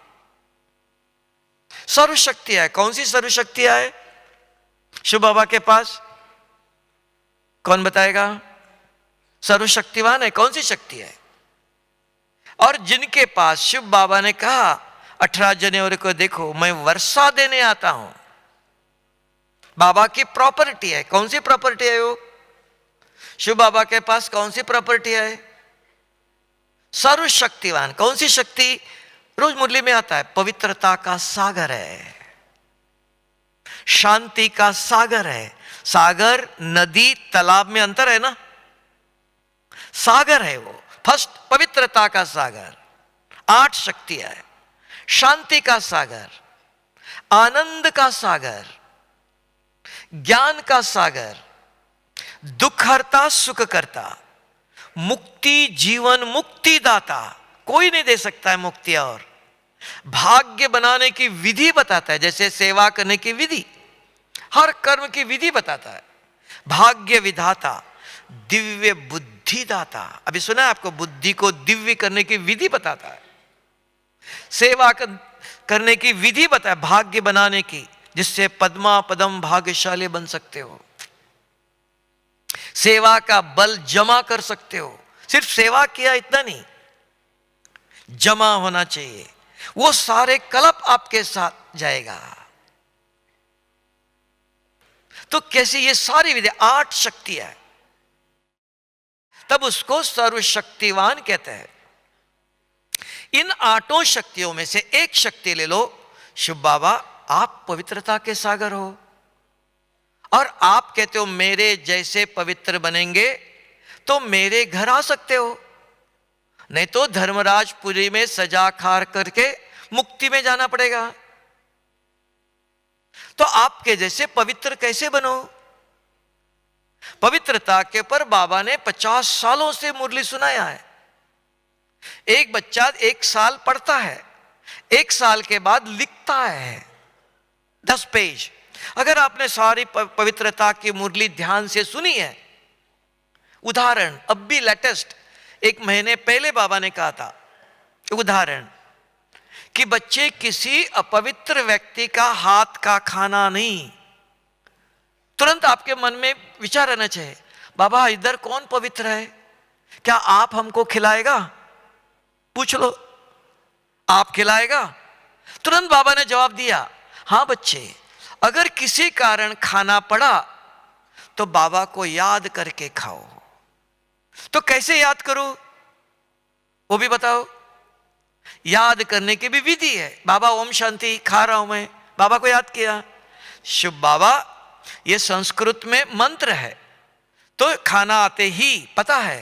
सर्वशक्ति है। कौन सी सर्वशक्ति है शिव बाबा के पास? कौन बताएगा? सर्वशक्तिवान है, कौन सी शक्ति है? और जिनके पास शिव बाबा ने कहा 18 जनवरी को देखो मैं वर्षा देने आता हूं, बाबा की प्रॉपर्टी है। कौन सी प्रॉपर्टी है वो? शिव बाबा के पास कौन सी प्रॉपर्टी है? सर्वशक्तिवान। कौन सी शक्ति? रोज मुरली में आता है, पवित्रता का सागर है, शांति का सागर है। सागर, नदी, तालाब में अंतर है ना? सागर है वो। फर्स्ट पवित्रता का सागर, 8 शक्तियां है। शांति का सागर, आनंद का सागर, ज्ञान का सागर, दुख हरता सुख करता, मुक्ति जीवन मुक्ति दाता। कोई नहीं दे सकता है मुक्ति। और भाग्य बनाने की विधि बताता है, जैसे सेवा करने की विधि, हर कर्म की विधि बताता है। भाग्य विधाता, दिव्य बुद्धि दाता। अभी सुना है आपको, बुद्धि को दिव्य करने की विधि बताता है। सेवा करने की विधि बताया, भाग्य बनाने की, जिससे पद्मा पदम भाग्यशाली बन सकते हो। सेवा का बल जमा कर सकते हो। सिर्फ सेवा किया इतना नहीं, जमा होना चाहिए। वो सारे कलप आपके साथ जाएगा। तो कैसी ये सारी विद्या 8 शक्तियां है, तब उसको सर्वशक्तिवान कहते हैं। इन 8 शक्तियों में से एक शक्ति ले लो, शिव बाबा आप पवित्रता के सागर हो, और आप कहते हो मेरे जैसे पवित्र बनेंगे तो मेरे घर आ सकते हो, नहीं तो धर्मराजपुरी में सजा खार करके मुक्ति में जाना पड़ेगा। तो आपके जैसे पवित्र कैसे बनो? पवित्रता के पर बाबा ने 50 सालों से मुरली सुनाया है। एक बच्चा 1 साल पढ़ता है, 1 साल के बाद लिखता है 10 पेज। अगर आपने सारी पवित्रता की मुरली ध्यान से सुनी है, उदाहरण अब भी लेटेस्ट 1 महीने पहले बाबा ने कहा था, उदाहरण कि बच्चे किसी अपवित्र व्यक्ति का हाथ का खाना नहीं। तुरंत आपके मन में विचार आना चाहिए, बाबा इधर कौन पवित्र है, क्या आप हमको खिलाएगा? पूछ लो, आप खिलाएगा? तुरंत बाबा ने जवाब दिया, हां बच्चे, अगर किसी कारण खाना पड़ा तो बाबा को याद करके खाओ। तो कैसे याद करो वो भी बताओ। याद करने की भी विधि है। बाबा ओम शांति खा रहा हूं मैं, बाबा को याद किया, शुभ बाबा ये संस्कृत में मंत्र है, तो खाना आते ही पता है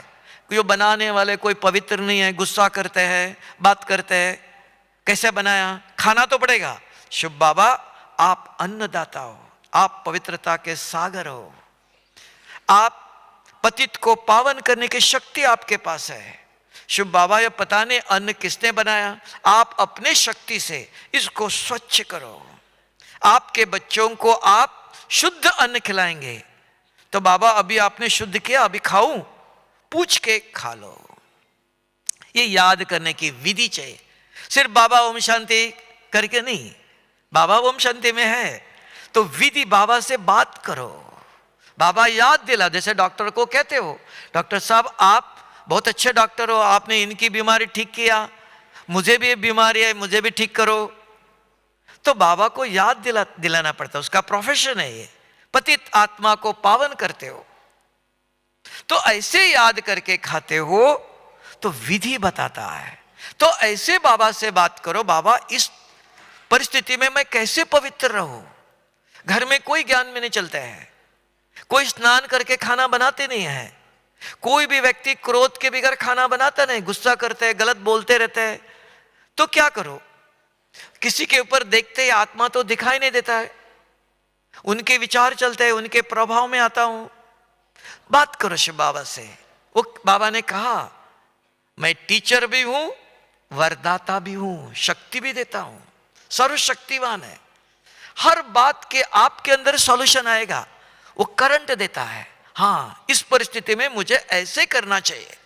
कि जो बनाने वाले कोई पवित्र नहीं है, गुस्सा करते हैं, बात करते हैं, कैसे बनाया, खाना तो पड़ेगा। शुभ बाबा आप अन्नदाता हो, आप पवित्रता के सागर हो, आप पतित को पावन करने की शक्ति आपके पास है। शुभ बाबा ये पता नहीं अन्न किसने बनाया, आप अपने शक्ति से इसको स्वच्छ करो। आपके बच्चों को आप शुद्ध अन्न खिलाएंगे, तो बाबा अभी आपने शुद्ध किया, अभी खाऊं? पूछ के खा लो। ये याद करने की विधि चाहिए, सिर्फ बाबा ओम शांति करके नहीं। बाबा ओम शांति में है तो विधि बाबा से बात करो, बाबा याद दिला। जैसे डॉक्टर को कहते हो, डॉक्टर साहब आप बहुत अच्छे डॉक्टर हो, आपने इनकी बीमारी ठीक किया, मुझे भी ये बीमारी है, मुझे भी ठीक करो। तो बाबा को याद दिलाना पड़ता है, उसका प्रोफेशन है ये। पतित आत्मा को पावन करते हो, तो ऐसे याद करके खाते हो तो विधि बताता है। तो ऐसे बाबा से बात करो, बाबा इस परिस्थिति में मैं कैसे पवित्र रहूं। घर में कोई ज्ञान में नहीं चलता है, कोई स्नान करके खाना बनाते नहीं है, कोई भी व्यक्ति क्रोध के बगैर खाना बनाता नहीं, गुस्सा करते हैं, गलत बोलते रहते हैं। तो क्या करो, किसी के ऊपर देखते ही आत्मा तो दिखाई नहीं देता है, उनके विचार चलते हैं, उनके प्रभाव में आता हूं। बात करो शिव बाबा से। वो बाबा ने कहा मैं टीचर भी हूं, वरदाता भी हूं, शक्ति भी देता हूं, सर्वशक्तिवान है। हर बात के आपके अंदर सॉल्यूशन आएगा, वो करंट देता है। हाँ इस परिस्थिति में मुझे ऐसे करना चाहिए।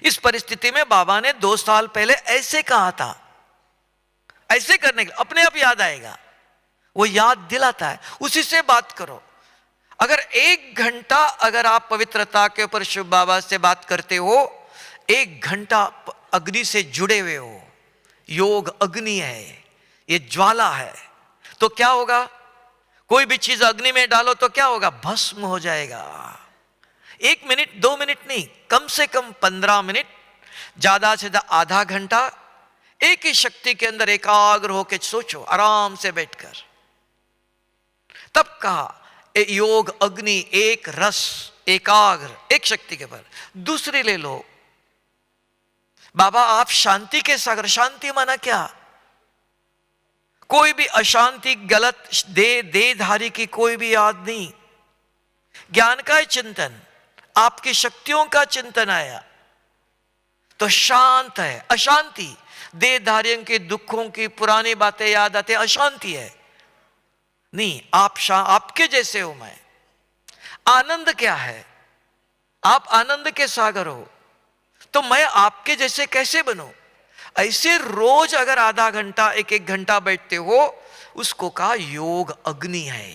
इस परिस्थिति में बाबा ने 2 साल पहले ऐसे कहा था, ऐसे करने के अपने आप याद आएगा, वो याद दिलाता है। उसी से बात करो। अगर 1 घंटा अगर आप पवित्रता के ऊपर शिव बाबा से बात करते हो, 1 घंटा अग्नि से जुड़े हुए हो, योग अग्नि है, ये ज्वाला है, तो क्या होगा? कोई भी चीज अग्नि में डालो तो क्या होगा? भस्म हो जाएगा। 1 मिनट 2 मिनट नहीं, कम से कम 15 मिनट, ज्यादा से ज्यादा आधा घंटा एक ही शक्ति के अंदर एकाग्र होकर सोचो, आराम से बैठकर। तब कहा योग अग्नि, एक रस, एकाग्र, एक शक्ति के पर। दूसरी ले लो, बाबा आप शांति के सागर। शांति माना क्या? कोई भी अशांति, गलत देहधारी की कोई भी याद नहीं, ज्ञान का चिंतन, आपकी शक्तियों का चिंतन आया तो शांत है। अशांति देहधारियों के दुखों की पुरानी बातें याद आते, अशांति है। नहीं, आपके जैसे हो मैं। आनंद क्या है? आप आनंद के सागर हो, तो मैं आपके जैसे कैसे बनूं? ऐसे रोज अगर आधा घंटा 1-1 घंटा बैठते हो, उसको कहा योग अग्नि है।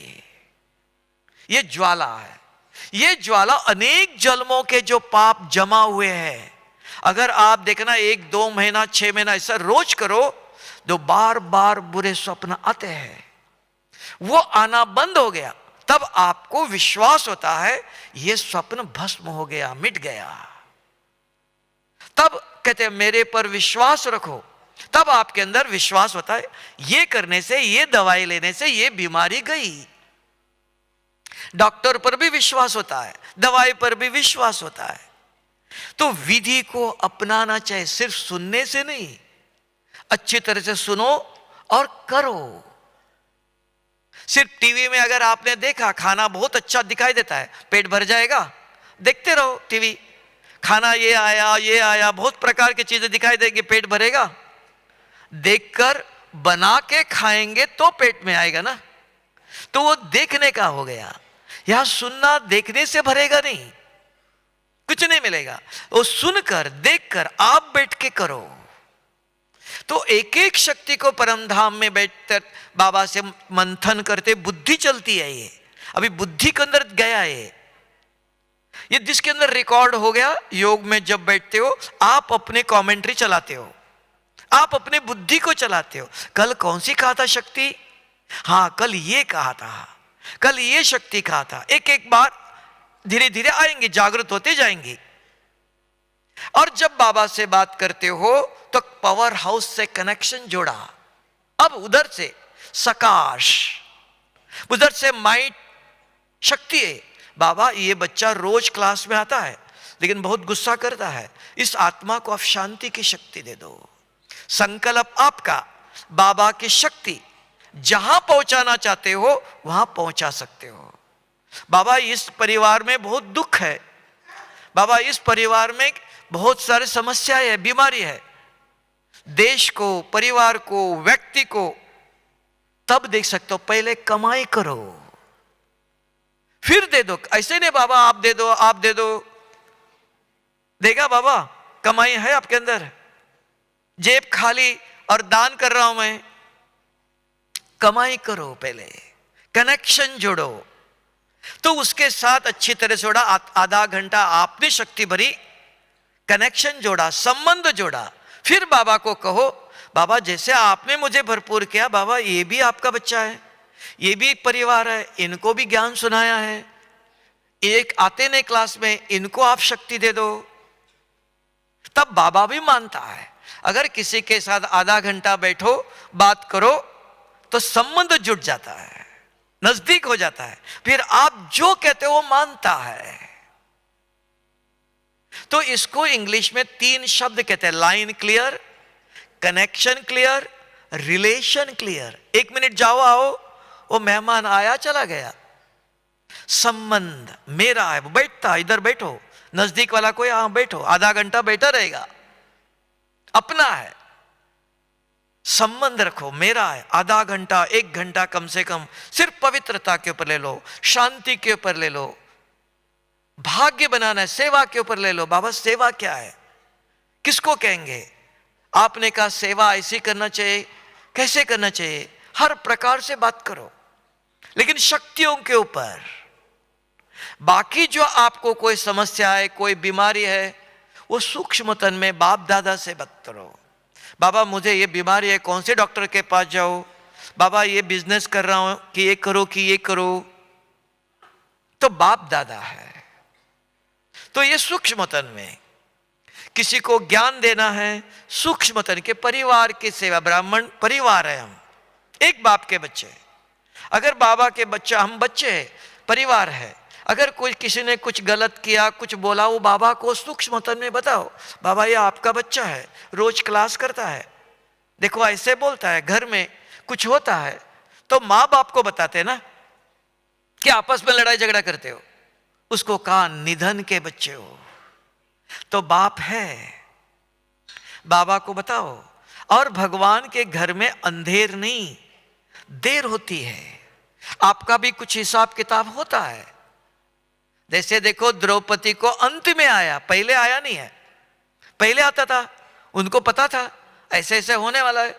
ये ज्वाला है। ये ज्वाला अनेक जन्मों के जो पाप जमा हुए हैं, अगर आप देखना 1-2 महीना 6 महीना ऐसा रोज करो, तो बार बार बुरे स्वप्न आते हैं, वो आना बंद हो गया। तब आपको विश्वास होता है यह स्वप्न भस्म हो गया, मिट गया। तब कहते हैं मेरे पर विश्वास रखो, तब आपके अंदर विश्वास होता है ये करने से, ये दवाई लेने से ये बीमारी गई। डॉक्टर पर भी विश्वास होता है, दवाई पर भी विश्वास होता है। तो विधि को अपनाना चाहिए, सिर्फ सुनने से नहीं, अच्छी तरह से सुनो और करो। सिर्फ टीवी में अगर आपने देखा खाना बहुत अच्छा दिखाई देता है, पेट भर जाएगा, देखते रहो टीवी, खाना ये आया, बहुत प्रकार की चीजें दिखाई देंगी, पेट भरेगा। देखकर बना के खाएंगे तो पेट में आएगा ना, तो वो देखने का हो गया। यहां सुनना देखने से भरेगा नहीं, कुछ नहीं मिलेगा। वो सुनकर देखकर आप बैठ के करो। तो एक एक शक्ति को परम धाम में बैठकर बाबा से मंथन करते बुद्धि चलती है। ये अभी बुद्धि के अंदर गया है, ये जिसके अंदर रिकॉर्ड हो गया। योग में जब बैठते हो आप अपने कमेंट्री चलाते हो, आप अपने बुद्धि को चलाते हो। कल कौन सी कहा था शक्ति, हाँ कल ये कहा था, कल ये शक्ति कहा था। एक एक बार धीरे धीरे आएंगे, जागृत होते जाएंगे। और जब बाबा से बात करते हो तो पावर हाउस से कनेक्शन जोड़ा। अब उधर से सकाश, उधर से माइंड शक्ति है। बाबा ये बच्चा रोज क्लास में आता है लेकिन बहुत गुस्सा करता है, इस आत्मा को आप शांति की शक्ति दे दो। संकल्प आपका, बाबा की शक्ति जहां पहुंचाना चाहते हो वहां पहुंचा सकते हो। बाबा इस परिवार में बहुत दुख है, बाबा इस परिवार में बहुत सारी समस्याएं है, बीमारी है। देश को, परिवार को, व्यक्ति को तब देख सकते हो, पहले कमाई करो फिर दे दो। ऐसे नहीं बाबा आप दे दो, आप दे दो, देगा बाबा? कमाई है आपके अंदर, जेब खाली और दान कर रहा हूं मैं। कमाई करो, पहले कनेक्शन जोड़ो। तो उसके साथ अच्छी तरह से जोड़ा, आधा घंटा आपने शक्ति भरी, कनेक्शन जोड़ा, संबंध जोड़ा। फिर बाबा को कहो बाबा जैसे आपने मुझे भरपूर किया, बाबा ये भी आपका बच्चा है, ये भी परिवार है, इनको भी ज्ञान सुनाया है, एक आते नहीं क्लास में, इनको आप शक्ति दे दो। तब बाबा भी मानता है। अगर किसी के साथ आधा घंटा बैठो, बात करो, तो संबंध जुट जाता है, नजदीक हो जाता है। फिर आप जो कहते हो वो मानता है। तो इसको इंग्लिश में 3 शब्द कहते हैं, line clear, connection clear, relation clear. 1 minute जाओ आओ, वो मेहमान आया चला गया, संबंध मेरा है, वो बैठता, इधर बैठो, नजदीक वाला कोई यहां बैठो, आधा घंटा बैठा रहेगा, अपना है। संबंध रखो, मेरा है, आधा घंटा 1 घंटा कम से कम सिर्फ पवित्रता के ऊपर ले लो, शांति के ऊपर ले लो, भाग्य बनाना है, सेवा के ऊपर ले लो। बाबा सेवा क्या है, किसको कहेंगे? आपने कहा सेवा ऐसी करना चाहिए, कैसे करना चाहिए, हर प्रकार से बात करो, लेकिन शक्तियों के ऊपर। बाकी जो आपको कोई समस्या है, कोई बीमारी है, वो सूक्ष्मतन में बाप दादा से बात करो। बाबा मुझे ये बीमारी है, कौन से डॉक्टर के पास जाओ? बाबा ये बिजनेस कर रहा हूं कि ये करो कि ये करो, तो बाप दादा है। तो ये सूक्ष्मतन में किसी को ज्ञान देना है, सूक्ष्मतन के परिवार की सेवा। ब्राह्मण परिवार है, हम एक बाप के बच्चे। अगर बाबा के बच्चा, हम बच्चे हैं, परिवार है। अगर कोई किसी ने कुछ गलत किया, कुछ बोला, वो बाबा को सूक्ष्मतन में बताओ, बाबा ये आपका बच्चा है, रोज क्लास करता है, देखो ऐसे बोलता है, घर में कुछ होता है तो माँ बाप को बताते हैं ना कि आपस में लड़ाई झगड़ा करते हो, उसको कहा निधन के बच्चे हो, तो बाप है, बाबा को बताओ। और भगवान के घर में अंधेर नहीं, देर होती है, आपका भी कुछ हिसाब किताब होता है। जैसे देखो द्रौपदी को अंत में आया, पहले आया नहीं है, पहले आता था, उनको पता था ऐसे ऐसे होने वाला है,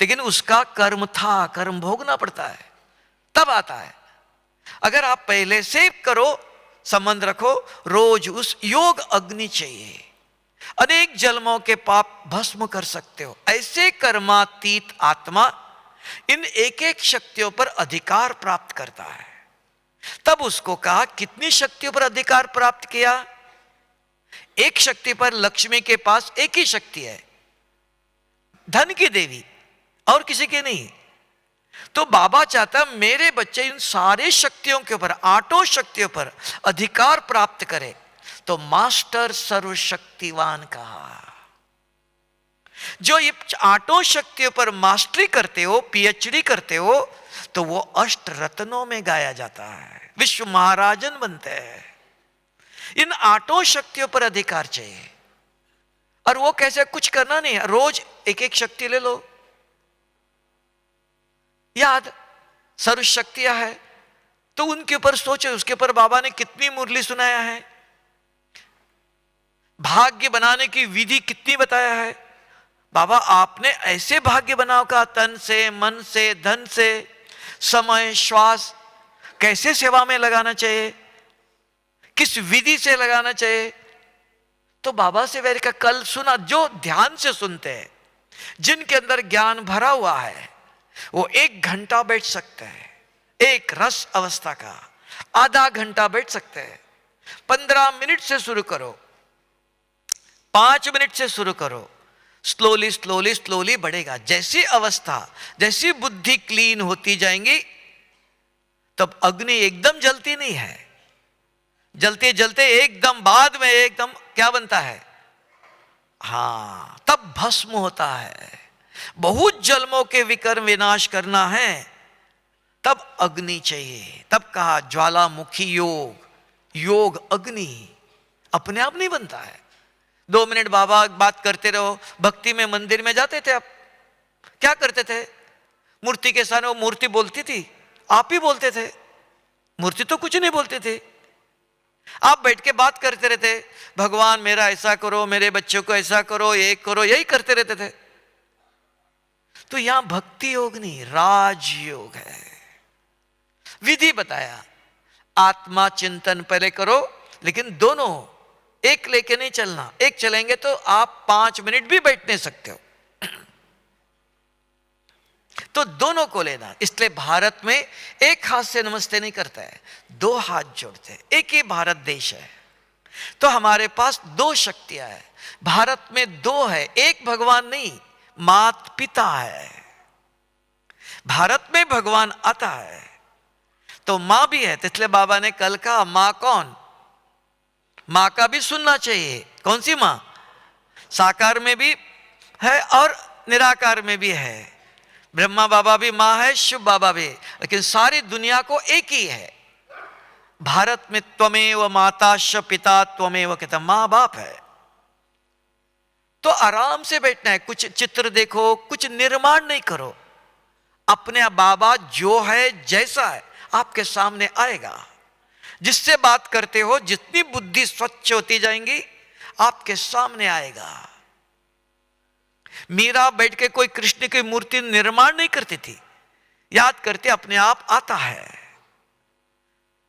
लेकिन उसका कर्म था, कर्म भोगना पड़ता है, तब आता है। अगर आप पहले से करो, संबंध रखो, रोज उस योग अग्नि चाहिए, अनेक जन्मों के पाप भस्म कर सकते हो। ऐसे कर्मातीत आत्मा इन एक एक शक्तियों पर अधिकार प्राप्त करता है। तब उसको कहा कितनी शक्तियों पर अधिकार प्राप्त किया? एक शक्ति पर, लक्ष्मी के पास एक ही शक्ति है, धन की देवी, और किसी के नहीं। तो बाबा चाहता मेरे बच्चे इन सारे शक्तियों के ऊपर, आठों शक्तियों पर अधिकार प्राप्त करे। तो मास्टर सर्वशक्तिवान कहा। जो ये आठों शक्तियों पर मास्टरी करते हो, पीएचडी करते हो, तो वो अष्ट रत्नों में गाया जाता है, विश्व महाराजन बनते हैं। इन आठों शक्तियों पर अधिकार चाहिए। और वो कैसे? कुछ करना नहीं, रोज एक एक शक्ति ले लो, याद सर्व शक्तियां है तो उनके ऊपर सोचो। उसके ऊपर बाबा ने कितनी मुरली सुनाया है, भाग्य बनाने की विधि कितनी बताया है। बाबा आपने ऐसे भाग्य बनाओ का, तन से, मन से, धन से, समय, श्वास, कैसे सेवा में लगाना चाहिए, किस विधि से लगाना चाहिए। तो बाबा से वेर का कल सुना, जो ध्यान से सुनते हैं, जिनके अंदर ज्ञान भरा हुआ है, वो 1 घंटा बैठ सकते हैं, एक रस अवस्था का, आधा घंटा बैठ सकते हैं। 15 मिनट से शुरू करो, 5 मिनट से शुरू करो, स्लोली स्लोली स्लोली बढ़ेगा। जैसी अवस्था, जैसी बुद्धि क्लीन होती जाएंगी, तब अग्नि एकदम जलती नहीं है, जलते जलते एकदम बाद में एकदम क्या बनता है? हां, तब भस्म होता है। बहुत जन्मों के विकर्म विनाश करना है, तब अग्नि चाहिए। तब कहा ज्वालामुखी योग, योग अग्नि अपने आप नहीं बनता है। 2 मिनट बाबा बात करते रहो। भक्ति में मंदिर में जाते थे, आप क्या करते थे? मूर्ति के सामने वो मूर्ति बोलती थी, आप ही बोलते थे, मूर्ति तो कुछ नहीं बोलते थे। आप बैठ के बात करते रहते, भगवान मेरा ऐसा करो, मेरे बच्चों को ऐसा करो, ये करो, यही करते रहते थे। तो यहां भक्ति योग नहीं, राजयोग है। विधि बताया, आत्मा चिंतन पहले करो, लेकिन दोनों एक लेके नहीं चलना। एक चलेंगे तो आप 5 मिनट भी बैठ नहीं सकते हो, तो दोनों को लेना। इसलिए भारत में एक हाथ से नमस्ते नहीं करता है, 2 हाथ जोड़ते हैं। एक ही भारत देश है, तो हमारे पास 2 शक्तियां है। भारत में 2 है, एक भगवान नहीं, मात पिता है। भारत में भगवान आता है तो मां भी है। तो इसलिए बाबा ने कल कहा, मां कौन? मां का भी सुनना चाहिए। कौन सी मां? साकार में भी है और निराकार में भी है। ब्रह्मा बाबा भी मां है, शिव बाबा भी, लेकिन सारी दुनिया को एक ही है। भारत में त्वमेव माता श पिता त्वमेव कहता, मां बाप है। तो आराम से बैठना है, कुछ चित्र देखो, कुछ निर्माण नहीं करो। अपने बाबा जो है, जैसा है, आपके सामने आएगा। जिससे बात करते हो, जितनी बुद्धि स्वच्छ होती जाएंगी, आपके सामने आएगा। मीरा बैठ के कोई कृष्ण की मूर्ति निर्माण नहीं करती थी, याद करते अपने आप आता है।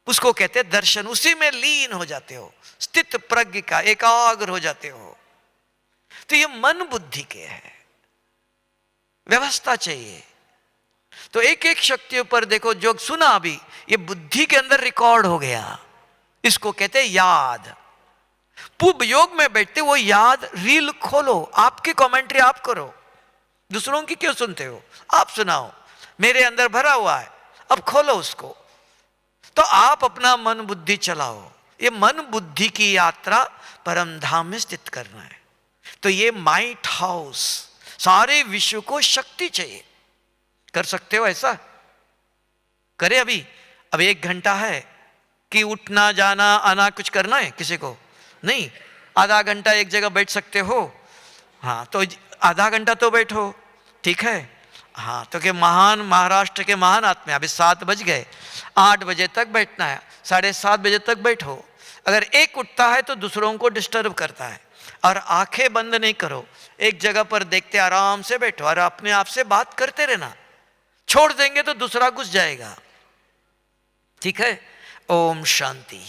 उसको कहते दर्शन, उसी में लीन हो जाते हो, स्थित प्रज्ञ का एकाग्र हो जाते हो। तो ये मन बुद्धि के है, व्यवस्था चाहिए। तो एक एक शक्तियों पर देखो, जो सुना अभी, ये बुद्धि के अंदर रिकॉर्ड हो गया। इसको कहते याद। पूर्व योग में बैठते वो याद रील खोलो, आपकी कमेंट्री आप करो, दूसरों की क्यों सुनते हो? आप सुनाओ, मेरे अंदर भरा हुआ है, अब खोलो उसको। तो आप अपना मन बुद्धि चलाओ। ये मन बुद्धि की यात्रा परम धाम में स्थित करना है। तो ये माइट हाउस, सारे विश्व को शक्ति चाहिए। कर सकते हो ऐसा? करे अभी? अब 1 घंटा है कि उठना जाना आना कुछ करना है किसी को? नहीं। आधा घंटा एक जगह बैठ सकते हो? हाँ, तो आधा घंटा तो बैठो, ठीक है। हाँ, तो कि महान महाराष्ट्र के महान आत्मा, अभी 7 बज गए, 8 बजे तक बैठना है, 7:30 बजे तक बैठो। अगर एक उठता है तो दूसरों को डिस्टर्ब करता है। और आंखें बंद नहीं करो, एक जगह पर देखते आराम से बैठो और अपने आप से बात करते रहना। छोड़ देंगे तो दूसरा घुस जाएगा, ठीक है। ओम शांति।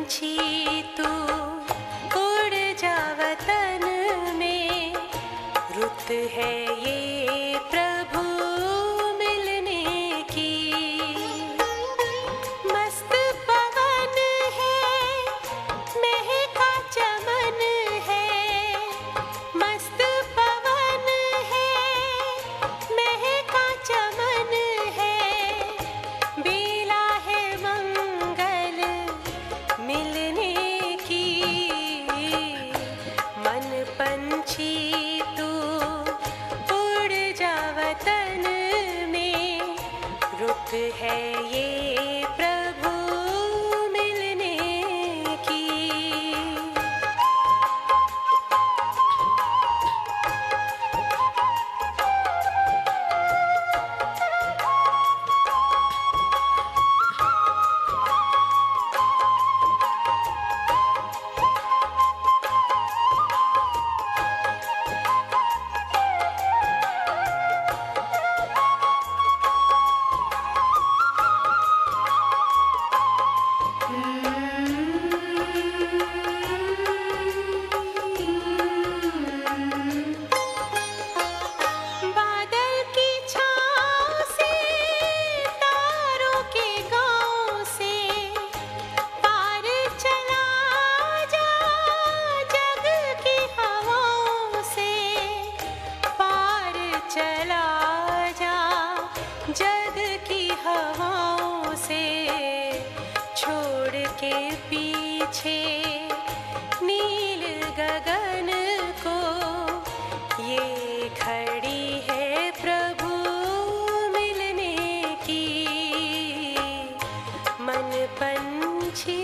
पंछी तू उड़ जा वतन में, रुत है ये प्रभु मिलने की। मस्त पवन है, महका चमन है, मस्त पवन है, महका चमन है, बेला है मंगल मिलने की। मन पंछी तू उड़ जा वतन में, रुत है ये प्रभु मिलने की। बादल की छाँव से, तारों के गाँव से, पार चला जा जग की हवाओं से, पार चला जा जग की हवाओं से, छोड़ के पीछे नील गगन को। ये घड़ी है प्रभु मिलने की। मन पंछी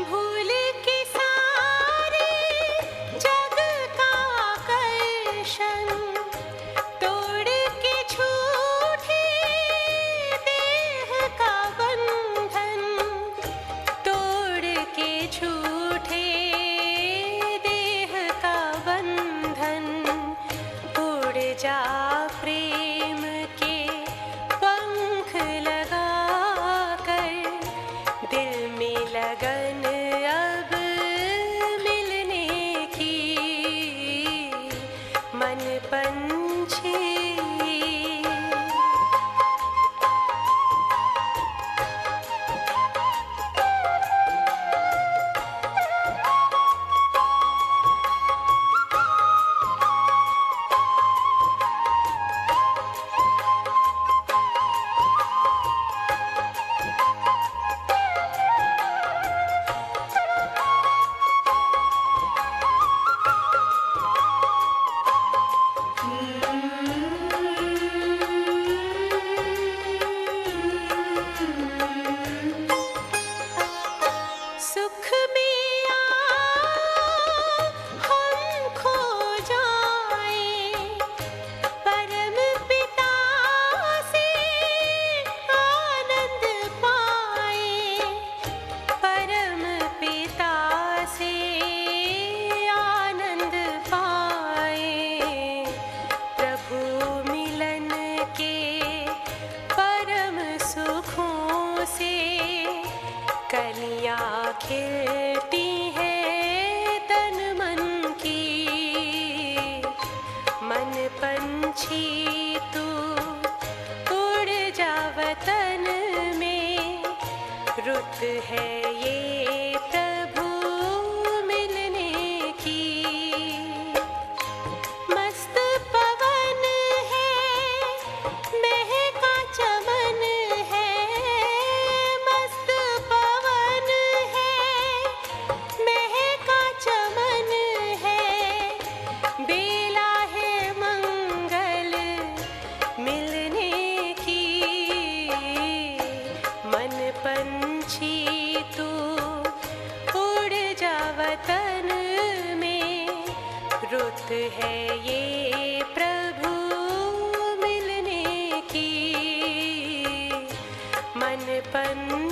भूल के सारे जग का आकर्षण, तोड़ के झूठे देह का बंधन, तोड़ के झूठे देह का बंधन, उड़ जा प्रेम के पंख लगा कर, दिल में लगन अब मिलने की। मन पंछी सुख में हम खो जाए, परम पिता से आनंद पाए, परम पिता से आनंद पाए। प्रभु मिलन के परम सुखों से, कलियां खिलती हैं तन मन की। मन पंछी तू उड़ जा वतन में, रुत है ये प्रभु मिलने की। मस्त पवन है, महका चमन है, मस्त पवन है, महका चमन है, बेला है मंगल मिलने की। मन पंछी तू बात है ये प्रभु मिलने की, मन पन